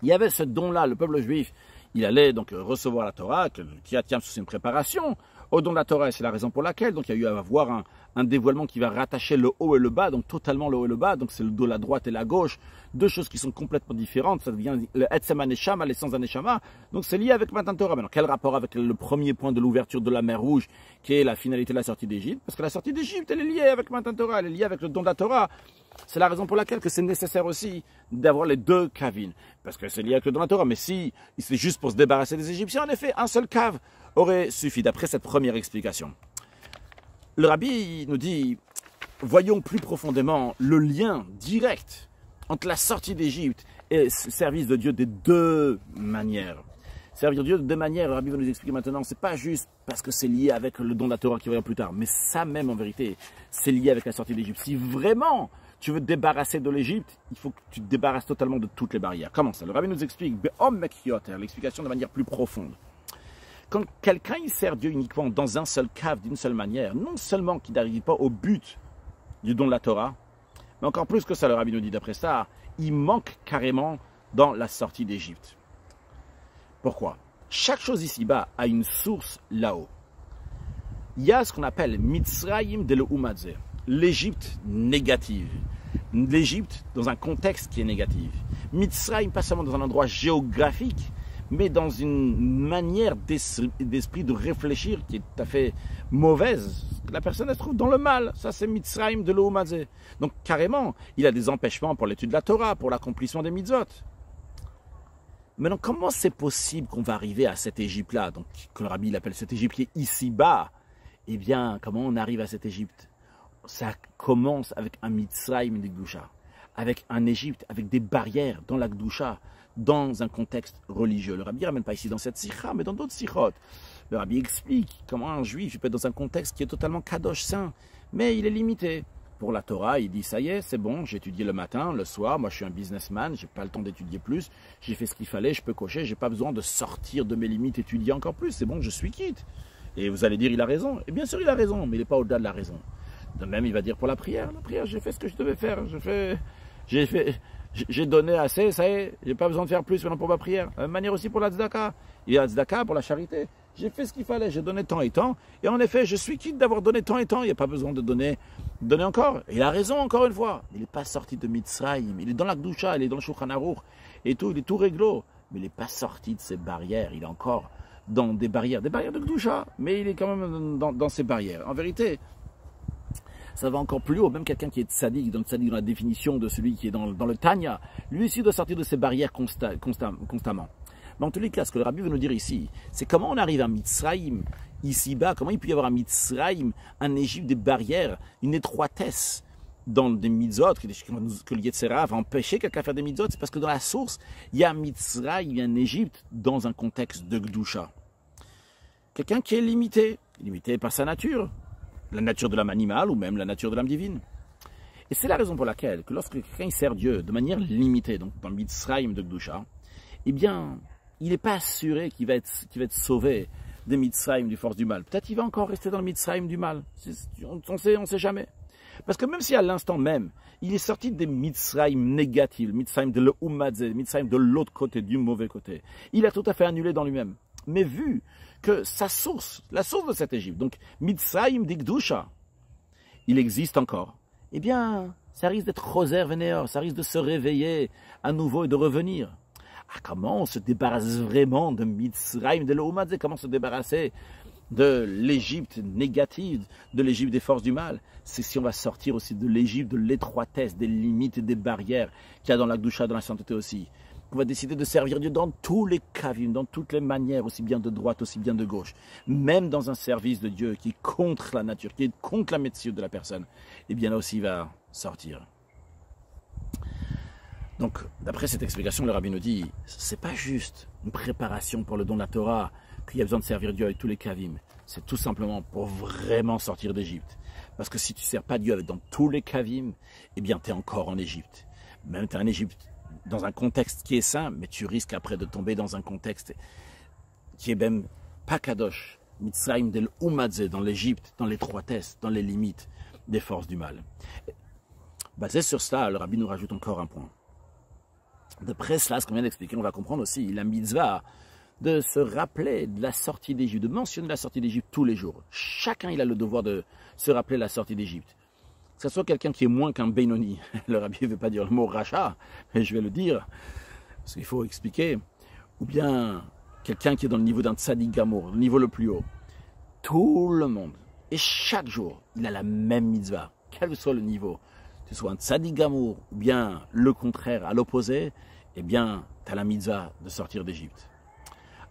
il y avait ce don-là, le peuple juif, il allait donc recevoir la Torah, qui tient sous une préparation au don de la Torah, et c'est la raison pour laquelle donc, il y a eu à avoir un dévoilement qui va rattacher le haut et le bas, donc totalement le haut et le bas, donc c'est le dos, la droite et la gauche, deux choses qui sont complètement différentes, ça devient le Etzem HaNeshama, l'essence HaNeshama, donc c'est lié avec Matan Torah. Maintenant, quel rapport avec le premier point de l'ouverture de la mer Rouge, qui est la finalité de la sortie d'Égypte? Parce que la sortie d'Égypte, elle est liée avec Matan Torah, elle est liée avec le don de la Torah. C'est la raison pour laquelle que c'est nécessaire aussi d'avoir les deux cavines, parce que c'est lié avec le don de la Torah. Mais si c'est juste pour se débarrasser des Égyptiens, en effet, un seul cave aurait suffi, d'après cette première explication. Le Rabbi nous dit, voyons plus profondément le lien direct entre la sortie d'Égypte et le service de Dieu des deux manières. Servir Dieu de deux manières, le Rabbi va nous expliquer maintenant, c'est pas juste parce que c'est lié avec le don de la Torah qui va plus tard, mais ça même en vérité, c'est lié avec la sortie d'Égypte. Si vraiment tu veux te débarrasser de l'Égypte, il faut que tu te débarrasses totalement de toutes les barrières. Comment ça? Le Rabbi nous explique, l'explication de manière plus profonde. Quand quelqu'un il sert Dieu uniquement dans un seul cave, d'une seule manière, non seulement qu'il n'arrive pas au but du don de la Torah, mais encore plus que ça, le Rabbi nous dit d'après ça, il manque carrément dans la sortie d'Égypte. Pourquoi? Chaque chose ici-bas a une source là-haut. Il y a ce qu'on appelle Mitzrayim de l'Umadze, l'Égypte négative. L'Égypte dans un contexte qui est négatif. Mitzrayim, pas seulement dans un endroit géographique, mais dans une manière d'esprit de réfléchir qui est tout à fait mauvaise. La personne elle se trouve dans le mal. Ça, c'est Mitzrayim de l'Umadze. Donc, carrément, il a des empêchements pour l'étude de la Torah, pour l'accomplissement des mitzvot. Maintenant, comment c'est possible qu'on va arriver à cette Égypte-là, donc que le Rabbi appelle cette Égypte qui est ici-bas, Eh bien, comment on arrive à cette Égypte? Ça commence avec un Mitzrayim de Gdusha, avec un Égypte, avec des barrières dans la Gdusha, dans un contexte religieux. Le Rabbi ne ramène pas ici dans cette sikha, mais dans d'autres sikhot. Le Rabbi explique comment un juif peut être dans un contexte qui est totalement kadosh, saint, mais il est limité. Pour la Torah, il dit, ça y est, c'est bon, j'ai étudié le matin, le soir, moi je suis un businessman, j'ai pas le temps d'étudier plus, j'ai fait ce qu'il fallait, je peux cocher, j'ai pas besoin de sortir de mes limites, étudier encore plus, c'est bon, je suis quitte. Et vous allez dire, il a raison. Et bien sûr, il a raison, mais il n'est pas au-delà de la raison. De même, il va dire pour la prière, j'ai fait ce que je devais faire, j'ai donné assez, ça y est, j'ai pas besoin de faire plus maintenant pour ma prière. De même manière aussi pour la tzedaka. Il y a la tzedaka pour la charité. J'ai fait ce qu'il fallait, j'ai donné tant et tant. Et en effet, je suis quitte d'avoir donné tant et tant. Il n'y a pas besoin de donner encore. Et il a raison encore une fois. Il n'est pas sorti de Mitzrayim. Il est dans la Gdusha, il est dans le Shulchan Aruch et tout, il est tout réglo. Mais il n'est pas sorti de ses barrières. Il est encore dans des barrières de Gdusha. Mais il est quand même dans ces barrières. En vérité, ça va encore plus haut. Même quelqu'un qui est tzaddik, dans la définition de celui qui est dans le Tanya, lui aussi doit sortir de ses barrières constamment. Mais en tous les cas, ce que le Rabbi veut nous dire ici, c'est comment on arrive à Mitzrayim, ici-bas, comment il peut y avoir un Mitzrayim, un Égypte, des barrières, une étroitesse dans des mitzvot, que le Yetzera va empêcher quelqu'un à faire des mitzvot, c'est parce que dans la source, il y a un Mitzrayim, il y a un Égypte dans un contexte de Gdusha. Quelqu'un qui est limité par sa nature, la nature de l'âme animale ou même la nature de l'âme divine. Et c'est la raison pour laquelle, que lorsque quelqu'un sert Dieu de manière limitée, donc dans le Mitzrayim de Gdusha, eh bien, il n'est pas assuré qu'il va être sauvé des Mitzrayim du force du mal. Peut-être qu'il va encore rester dans le Mitzrayim du mal. On sait jamais. Parce que même si à l'instant même, il est sorti des Mitzrayim négatifs, Mitzrayim de l'Umadze, Mitzrayim de l'autre côté, du mauvais côté, il a tout à fait annulé dans lui-même. Mais vu que sa source, la source de cette Égypte, donc Mitzrayim d'Igdusha, il existe encore, eh bien, ça risque d'être Choser Veneor, ça risque de se réveiller à nouveau et de revenir. Ah, comment on se débarrasse vraiment de Mitzrayim, de l'Oumadze? Comment se débarrasser de l'Égypte négative, de l'Égypte des forces du mal? C'est si on va sortir aussi de l'Égypte, de l'étroitesse, des limites et des barrières qu'il y a dans la Gdusha, dans la sainteté aussi. On va décider de servir Dieu dans tous les kavim, dans toutes les manières, aussi bien de droite, aussi bien de gauche. Même dans un service de Dieu qui est contre la nature, qui est contre la médecine de la personne, eh bien là aussi il va sortir. Donc, d'après cette explication, le Rabbi nous dit, c'est pas juste une préparation pour le don de la Torah, qu'il y a besoin de servir Dieu avec tous les kavim. C'est tout simplement pour vraiment sortir d'Égypte. Parce que si tu ne sers pas Dieu dans tous les kavim, eh bien tu es encore en Égypte. Même tu es en Égypte dans un contexte qui est sain, mais tu risques après de tomber dans un contexte qui est même pas kadosh. Mitzrayim del Umadze, dans l'Égypte, dans l'étroitesse, dans les limites des forces du mal. Basé sur cela, le Rabbi nous rajoute encore un point. D'après cela, ce qu'on vient d'expliquer, on va comprendre aussi la mitzvah de se rappeler de la sortie d'Égypte, de mentionner la sortie d'Égypte tous les jours. Chacun il a le devoir de se rappeler la sortie d'Égypte. Que ce soit quelqu'un qui est moins qu'un Benoni, le Rabbi ne veut pas dire le mot rachat, mais je vais le dire, parce qu'il faut expliquer, ou bien quelqu'un qui est dans le niveau d'un tzaddik gamour, le niveau le plus haut. Tout le monde, et chaque jour, il a la même mitzvah, quel que soit le niveau. Que ce soit un tzaddik gamour, ou bien le contraire, à l'opposé, eh bien, tu as la mitzvah de sortir d'Égypte.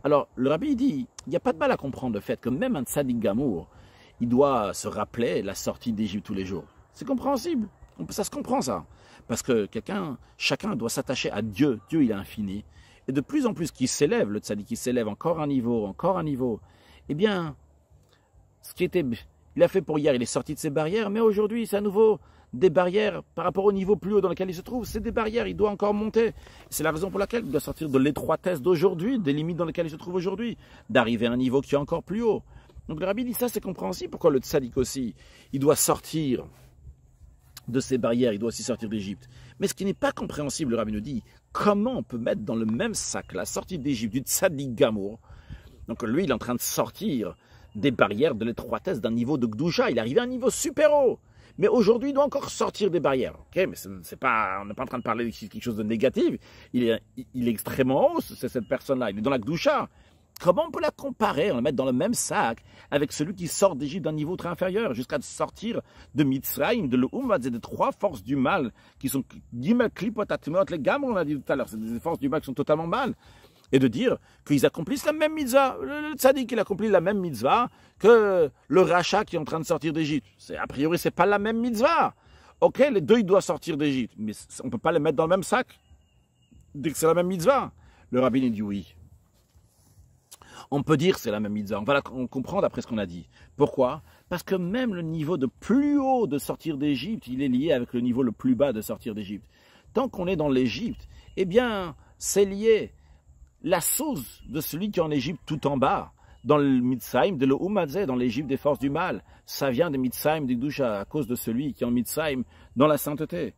Alors, le Rabbi dit, il n'y a pas de mal à comprendre le fait que même un tzaddik gamour, il doit se rappeler la sortie d'Égypte tous les jours. C'est compréhensible, ça se comprend ça. Parce que chacun doit s'attacher à Dieu. Dieu, il est infini. Et de plus en plus qu'il s'élève, le tzaddik, qui s'élève encore un niveau, eh bien, il a fait pour hier, il est sorti de ses barrières, mais aujourd'hui, c'est à nouveau des barrières par rapport au niveau plus haut dans lequel il se trouve. C'est des barrières, il doit encore monter. C'est la raison pour laquelle il doit sortir de l'étroitesse d'aujourd'hui, des limites dans lesquelles il se trouve aujourd'hui, d'arriver à un niveau qui est encore plus haut. Donc le Rabbi dit ça, c'est compréhensible. Pourquoi le tzaddik aussi, il doit sortir de ces barrières, il doit aussi sortir d'Égypte. Mais ce qui n'est pas compréhensible, le Rabbi nous dit, comment on peut mettre dans le même sac la sortie d'Égypte du tzaddik gamour? Donc lui, il est en train de sortir des barrières de l'étroitesse d'un niveau de Gdusha. Il est arrivé à un niveau super haut. Mais aujourd'hui, il doit encore sortir des barrières. Okay, mais on n'est pas en train de parler de quelque chose de négatif. Il est extrêmement haut, c'est cette personne-là. Il est dans la Gdusha. Comment on peut la comparer, on la mettre dans le même sac avec celui qui sort d'Égypte d'un niveau très inférieur, jusqu'à sortir de Mitzrayim, de l'Oumadze, des trois forces du mal, qui sont Gimel, Klipot, Atmot, les gammes, on l'a dit tout à l'heure, c'est des forces du mal qui sont totalement mal. et de dire qu'ils accomplissent la même mitzvah. Le tzaddik, il accomplit la même mitzvah que le rachat qui est en train de sortir d'Égypte. A priori, ce n'est pas la même mitzvah. Ok, les deux, ils doivent sortir d'Égypte, mais on ne peut pas les mettre dans le même sac. Dès que c'est la même mitzvah. Le rabbin, il dit oui. On peut dire que c'est la même mitzvah. On comprend d'après ce qu'on a dit. Pourquoi? Parce que même le niveau de plus haut de sortir d'Égypte, il est lié avec le niveau le plus bas de sortir d'Égypte. Tant qu'on est dans l'Égypte, eh bien, c'est lié. La source de celui qui est en Égypte tout en bas, dans le Mitzrayim, de l'Umadze, dans l'Égypte des forces du mal, ça vient des Mitzrayim, des Gdusha, à cause de celui qui est en Mitzrayim, dans la sainteté.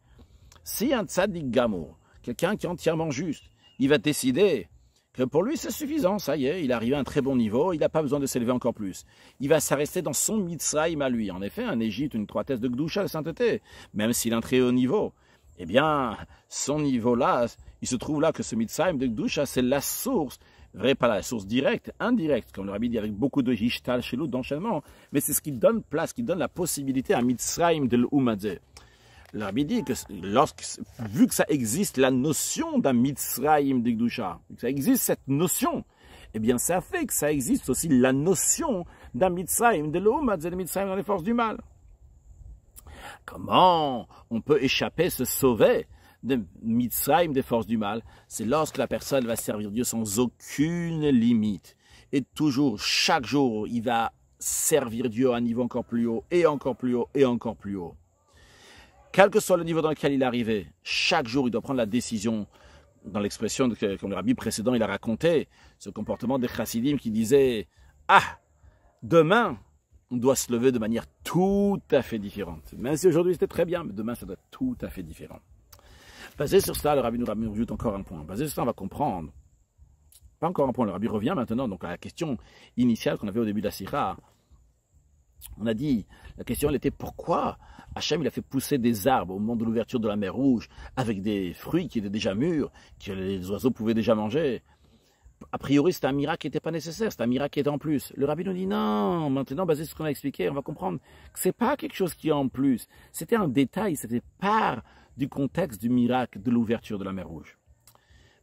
Si un tzaddik gamour, quelqu'un qui est entièrement juste, il va décider que pour lui c'est suffisant, ça y est, il est arrivé à un très bon niveau, il n'a pas besoin de s'élever encore plus. Il va s'arrêter dans son Mitzrayim à lui. En effet, en Égypte, une étroitesse de Gdusha, de sainteté, même s'il a un très haut niveau. Eh bien, son niveau-là, il se trouve là que ce Mitzrayim de Gdusha, c'est la source, vrai, pas la source directe, indirecte, comme le rabbi dit avec beaucoup de hishtal, shelut, d'enchaînement, mais c'est ce qui donne place, qui donne la possibilité à Mitzrayim de l'Umadze. Le rabbi dit que vu que ça existe la notion d'un Mitzrayim de Gdusha, que ça existe cette notion, eh bien ça fait que ça existe aussi la notion d'un Mitzrayim de l'Umadze, de Mitzrayim dans les forces du mal. Comment on peut échapper, se sauver de Mitzrayim, des forces du mal? C'est lorsque la personne va servir Dieu sans aucune limite. Et toujours, chaque jour, il va servir Dieu à un niveau encore plus haut, et encore plus haut, et encore plus haut. Quel que soit le niveau dans lequel il est arrivé, chaque jour, il doit prendre la décision, dans l'expression que, comme le rabbi précédent, il a raconté, ce comportement des chassidim qui disait « Ah, demain !» on doit se lever de manière tout à fait différente. Même si aujourd'hui c'était très bien, mais demain ça doit être tout à fait différent. Basé sur cela, le rabbi nous rajoute encore un point. Basé sur cela, on va comprendre. Pas encore un point, le rabbi revient maintenant donc à la question initiale qu'on avait au début de la Sira. On a dit, la question elle était pourquoi Hachem il a fait pousser des arbres au moment de l'ouverture de la mer Rouge avec des fruits qui étaient déjà mûrs, que les oiseaux pouvaient déjà manger. A priori, c'était un miracle qui n'était pas nécessaire, c'était un miracle qui était en plus. Le rabbi nous dit non, maintenant, basé sur ce qu'on a expliqué, on va comprendre que ce n'est pas quelque chose qui est en plus. C'était un détail, c'était part du contexte du miracle de l'ouverture de la mer Rouge.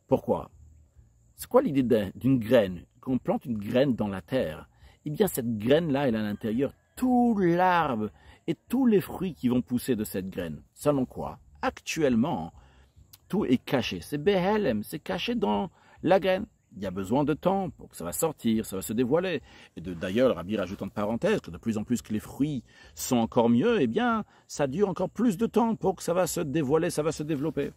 Pourquoi? C'est quoi l'idée d'une graine? Quand on plante une graine dans la terre, eh bien cette graine-là, elle a à l'intérieur tout l'arbre et tous les fruits qui vont pousser de cette graine. Seulement quoi? Actuellement, tout est caché. C'est Behelem, c'est caché dans la graine. Il y a besoin de temps pour que ça va sortir, ça va se dévoiler. Et d'ailleurs, le rabbi rajoute en parenthèse que de plus en plus que les fruits sont encore mieux, eh bien, ça dure encore plus de temps pour que ça va se dévoiler, ça va se développer.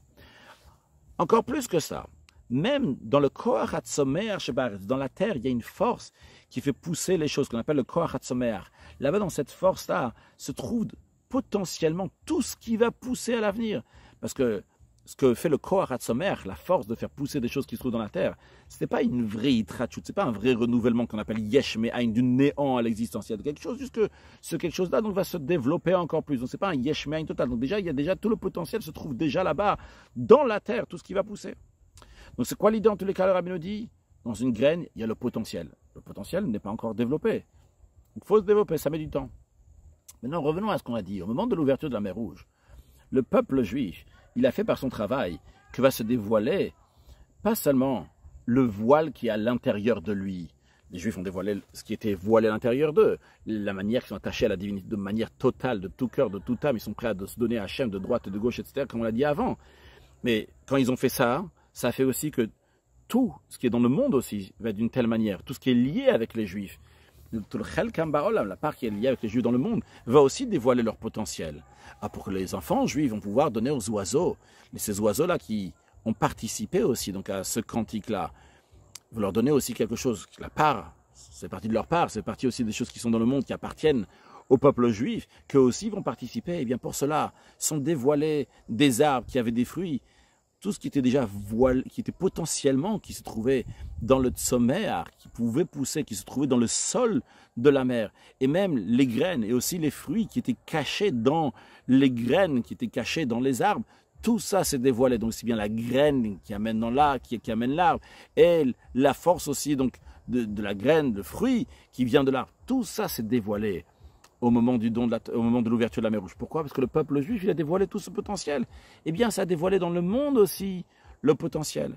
Encore plus que ça, même dans le Koach HaTzomer, dans la terre, il y a une force qui fait pousser les choses, qu'on appelle le Koach HaTzomer. Là-bas, dans cette force-là, se trouve potentiellement tout ce qui va pousser à l'avenir. Parce que ce que fait le Koach HaTzomer, la force de faire pousser des choses qui se trouvent dans la terre, ce n'est pas une vraie itrachut, ce n'est pas un vrai renouvellement qu'on appelle yesh me'ain, du néant à l'existence. Il y a quelque chose, juste que ce quelque chose-là donc, va se développer encore plus. Donc ce n'est pas un yesh me'ain total. Donc déjà, il y a déjà tout le potentiel se trouve déjà là-bas, dans la terre, tout ce qui va pousser. Donc c'est quoi l'idée en tous les cas, le rabbi nous dit? Dans une graine, il y a le potentiel. Le potentiel n'est pas encore développé. Il faut se développer, ça met du temps. Maintenant, revenons à ce qu'on a dit. Au moment de l'ouverture de la mer Rouge, le peuple juif, il a fait par son travail que va se dévoiler pas seulement le voile qui est à l'intérieur de lui. Les Juifs ont dévoilé ce qui était voilé à l'intérieur d'eux, la manière qu'ils sont attachés à la divinité de manière totale, de tout cœur, de toute âme. Ils sont prêts à se donner à Hachem de droite et de gauche, etc., comme on l'a dit avant. Mais quand ils ont fait ça, ça fait aussi que tout ce qui est dans le monde aussi va d'une telle manière, tout ce qui est lié avec les Juifs, tout le Chelkam Ba'olam, la part qui est liée avec les Juifs dans le monde, va aussi dévoiler leur potentiel. Ah, pour que les enfants juifs vont pouvoir donner aux oiseaux, mais ces oiseaux-là qui ont participé aussi donc à ce cantique-là, vous leur donnez aussi quelque chose, la part, c'est partie de leur part, c'est partie aussi des choses qui sont dans le monde, qui appartiennent au peuple juif, qu'eux aussi vont participer. Et bien pour cela, sont dévoilés des arbres qui avaient des fruits, tout ce qui était déjà voilé, qui était potentiellement, qui se trouvait dans le sommer, qui pouvait pousser, qui se trouvait dans le sol de la mer. Et même les graines et aussi les fruits qui étaient cachés dans les graines, qui étaient cachés dans les arbres, tout ça s'est dévoilé. Donc c'est bien la graine qui amène dans l'arbre, qui amène l'arbre, et la force aussi donc de la graine, le fruit qui vient de l'arbre. Tout ça s'est dévoilé au moment du don au moment de l'ouverture de la mer Rouge. Pourquoi? Parce que le peuple juif, il a dévoilé tout ce potentiel. Eh bien, ça a dévoilé dans le monde aussi le potentiel.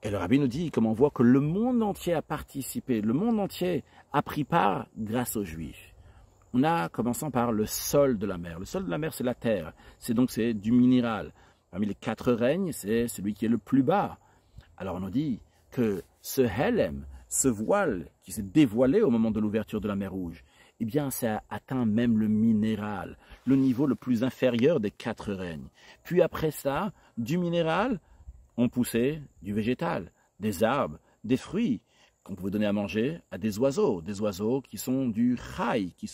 Et le rabbi nous dit, comme on voit que le monde entier a participé, le monde entier a pris part grâce aux Juifs. On a, commençant par le sol de la mer. Le sol de la mer, c'est la terre. C'est du minéral. Parmi les 4 règnes, c'est celui qui est le plus bas. Alors on nous dit que ce helem, ce voile qui s'est dévoilé au moment de l'ouverture de la mer Rouge, eh bien ça atteint même le minéral, le niveau le plus inférieur des 4 règnes. Puis après ça, du minéral, on poussait du végétal, des arbres, des fruits qu'on pouvait donner à manger à des oiseaux qui sont du chai, ils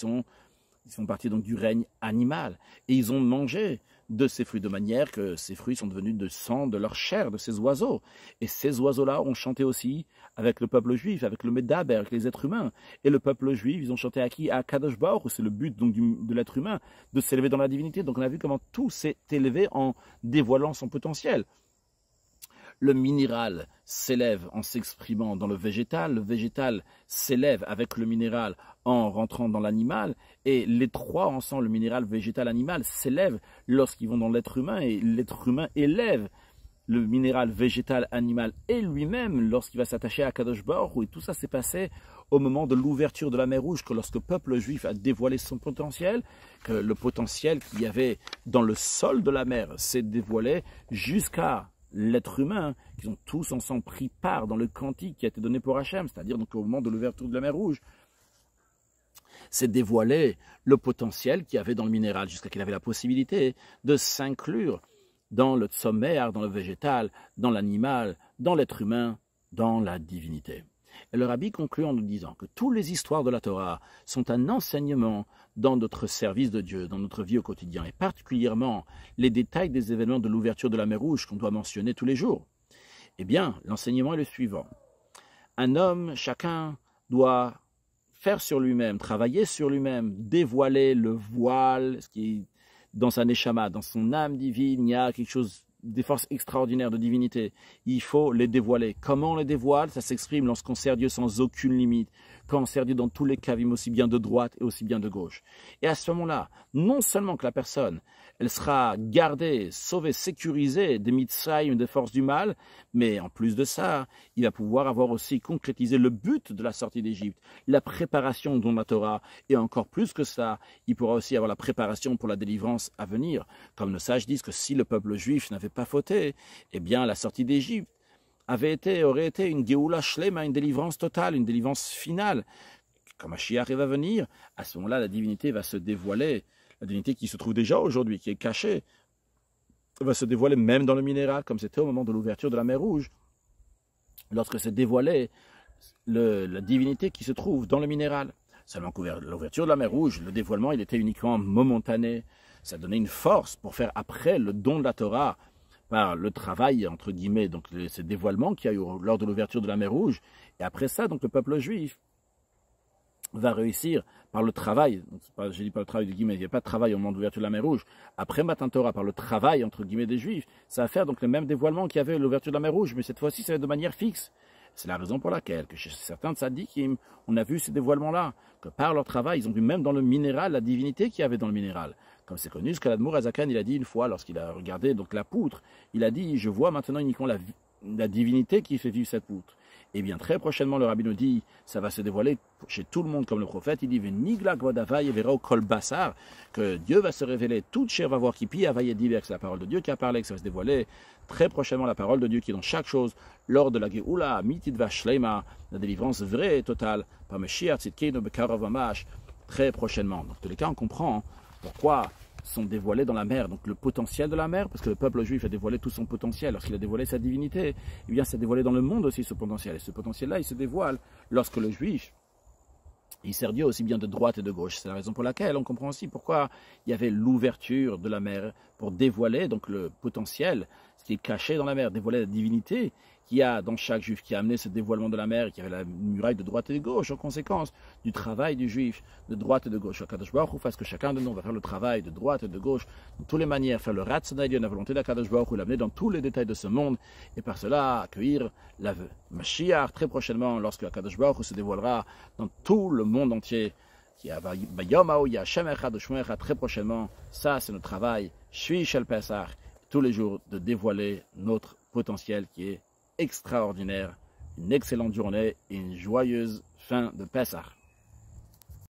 font partie donc du règne animal. Et ils ont mangé de ces fruits de manière que ces fruits sont devenus de sang, de leur chair, de ces oiseaux. Et ces oiseaux-là ont chanté aussi avec le peuple juif, avec le Medaber, avec les êtres humains. Et le peuple juif, ils ont chanté à qui? À Kadosh Baruch, c'est le but donc de l'être humain, de s'élever dans la divinité. Donc on a vu comment tout s'est élevé en dévoilant son potentiel. Le minéral s'élève en s'exprimant dans le végétal s'élève avec le minéral en rentrant dans l'animal, et les trois ensemble, le minéral, végétal, animal, s'élèvent lorsqu'ils vont dans l'être humain, et l'être humain élève le minéral, végétal, animal et lui-même lorsqu'il va s'attacher à Kadosh Baruch Hu. Et tout ça s'est passé au moment de l'ouverture de la mer Rouge, que lorsque le peuple juif a dévoilé son potentiel, que le potentiel qu'il y avait dans le sol de la mer s'est dévoilé jusqu'à l'être humain, qu'ils ont tous ensemble pris part dans le cantique qui a été donné pour Hachem, c'est-à-dire donc au moment de l'ouverture de la mer Rouge, s'est dévoilé le potentiel qu'il y avait dans le minéral, jusqu'à qu'il avait la possibilité de s'inclure dans le tzomer, dans le végétal, dans l'animal, dans l'être humain, dans la divinité. Et le rabbi conclut en nous disant que toutes les histoires de la Torah sont un enseignement dans notre service de Dieu, dans notre vie au quotidien, et particulièrement les détails des événements de l'ouverture de la mer Rouge qu'on doit mentionner tous les jours. Eh bien, l'enseignement est le suivant. Un homme, chacun, doit faire sur lui-même, travailler sur lui-même, dévoiler le voile, ce qui est dans sa neshama, dans son âme divine, il y a quelque chose, des forces extraordinaires de divinité. Il faut les dévoiler. Comment on les dévoile? Ça s'exprime lorsqu'on sert Dieu sans aucune limite, quand on sert Dieu dans tous les kavim, aussi bien de droite et aussi bien de gauche. Et à ce moment-là, non seulement que la personne, elle sera gardée, sauvée, sécurisée des mitzrayim, des forces du mal, mais en plus de ça, il va pouvoir avoir aussi concrétisé le but de la sortie d'Égypte, la préparation de la Torah, et encore plus que ça, il pourra aussi avoir la préparation pour la délivrance à venir. Comme nos sages disent que si le peuple juif n'avait pas fauté, eh bien la sortie d'Égypte aurait été une Géoula Shlema, une délivrance totale, une délivrance finale. Quand Mashiach va venir, à ce moment-là, la divinité va se dévoiler. La divinité qui se trouve déjà aujourd'hui, qui est cachée, va se dévoiler même dans le minéral, comme c'était au moment de l'ouverture de la mer Rouge. Lorsque s'est dévoilée la divinité qui se trouve dans le minéral. Seulement qu'à l'ouverture de la mer Rouge, le dévoilement, il était uniquement momentané. Ça donnait une force pour faire après le don de la Torah, par le travail, entre guillemets, donc ce dévoilement qu'il y a eu lors de l'ouverture de la mer Rouge. Et après ça, donc le peuple juif va réussir par le travail, je dis pas le travail de guillemets, il n'y a pas de travail au moment de l'ouverture de la mer Rouge, après Matan Torah, par le travail, entre guillemets, des Juifs, ça va faire donc le même dévoilement qu'il y avait à l'ouverture de la mer Rouge, mais cette fois-ci, ça va être de manière fixe. C'est la raison pour laquelle, que chez certains tzadikim, on a vu ces dévoilements-là, que par leur travail, ils ont vu même dans le minéral la divinité qu'il y avait dans le minéral. Comme c'est connu, ce que l'Admour Azakan, il a dit une fois, lorsqu'il a regardé donc la poutre, il a dit, je vois maintenant uniquement la divinité qui fait vivre cette poutre. Et bien très prochainement, le rabbi nous dit, ça va se dévoiler chez tout le monde comme le prophète. Il dit, que Dieu va se révéler, toute chair va voir qui pille, c'est la parole de Dieu qui a parlé, que ça va se dévoiler très prochainement la parole de Dieu qui est dans chaque chose, lors de la Geoula, mitidva shleima, la délivrance vraie et totale, par Mashiach tzidkenu bekarov mamash, très prochainement. Dans tous les cas, on comprend pourquoi sont dévoilés dans la mer, donc le potentiel de la mer, parce que le peuple juif a dévoilé tout son potentiel, lorsqu'il a dévoilé sa divinité, eh bien c'est dévoilé dans le monde aussi ce potentiel, et ce potentiel-là, il se dévoile lorsque le juif, il sert Dieu aussi bien de droite et de gauche. C'est la raison pour laquelle on comprend aussi pourquoi il y avait l'ouverture de la mer, pour dévoiler donc le potentiel, ce qui est caché dans la mer, dévoiler la divinité qu'il y a dans chaque juif, qui a amené ce dévoilement de la mer, qui avait la muraille de droite et de gauche, en conséquence du travail du juif, de droite et de gauche. Kadosh Baruch Hu fasse que chacun de nous va faire le travail de droite et de gauche, de toutes les manières, faire le ratzon d'Elion, la volonté d'Akadosh Baruch Hu, l'amener dans tous les détails de ce monde, et par cela accueillir la Mashiach très prochainement, lorsque Akadosh Baruch Hu se dévoilera dans tout le monde entier, qui a Bayom Ha'u Hashem Echad U'Shmo Echad très prochainement. Ça, c'est notre travail, Shvi Shel Pesach, tous les jours, de dévoiler notre potentiel qui est extraordinaire, une excellente journée et une joyeuse fin de Pessah.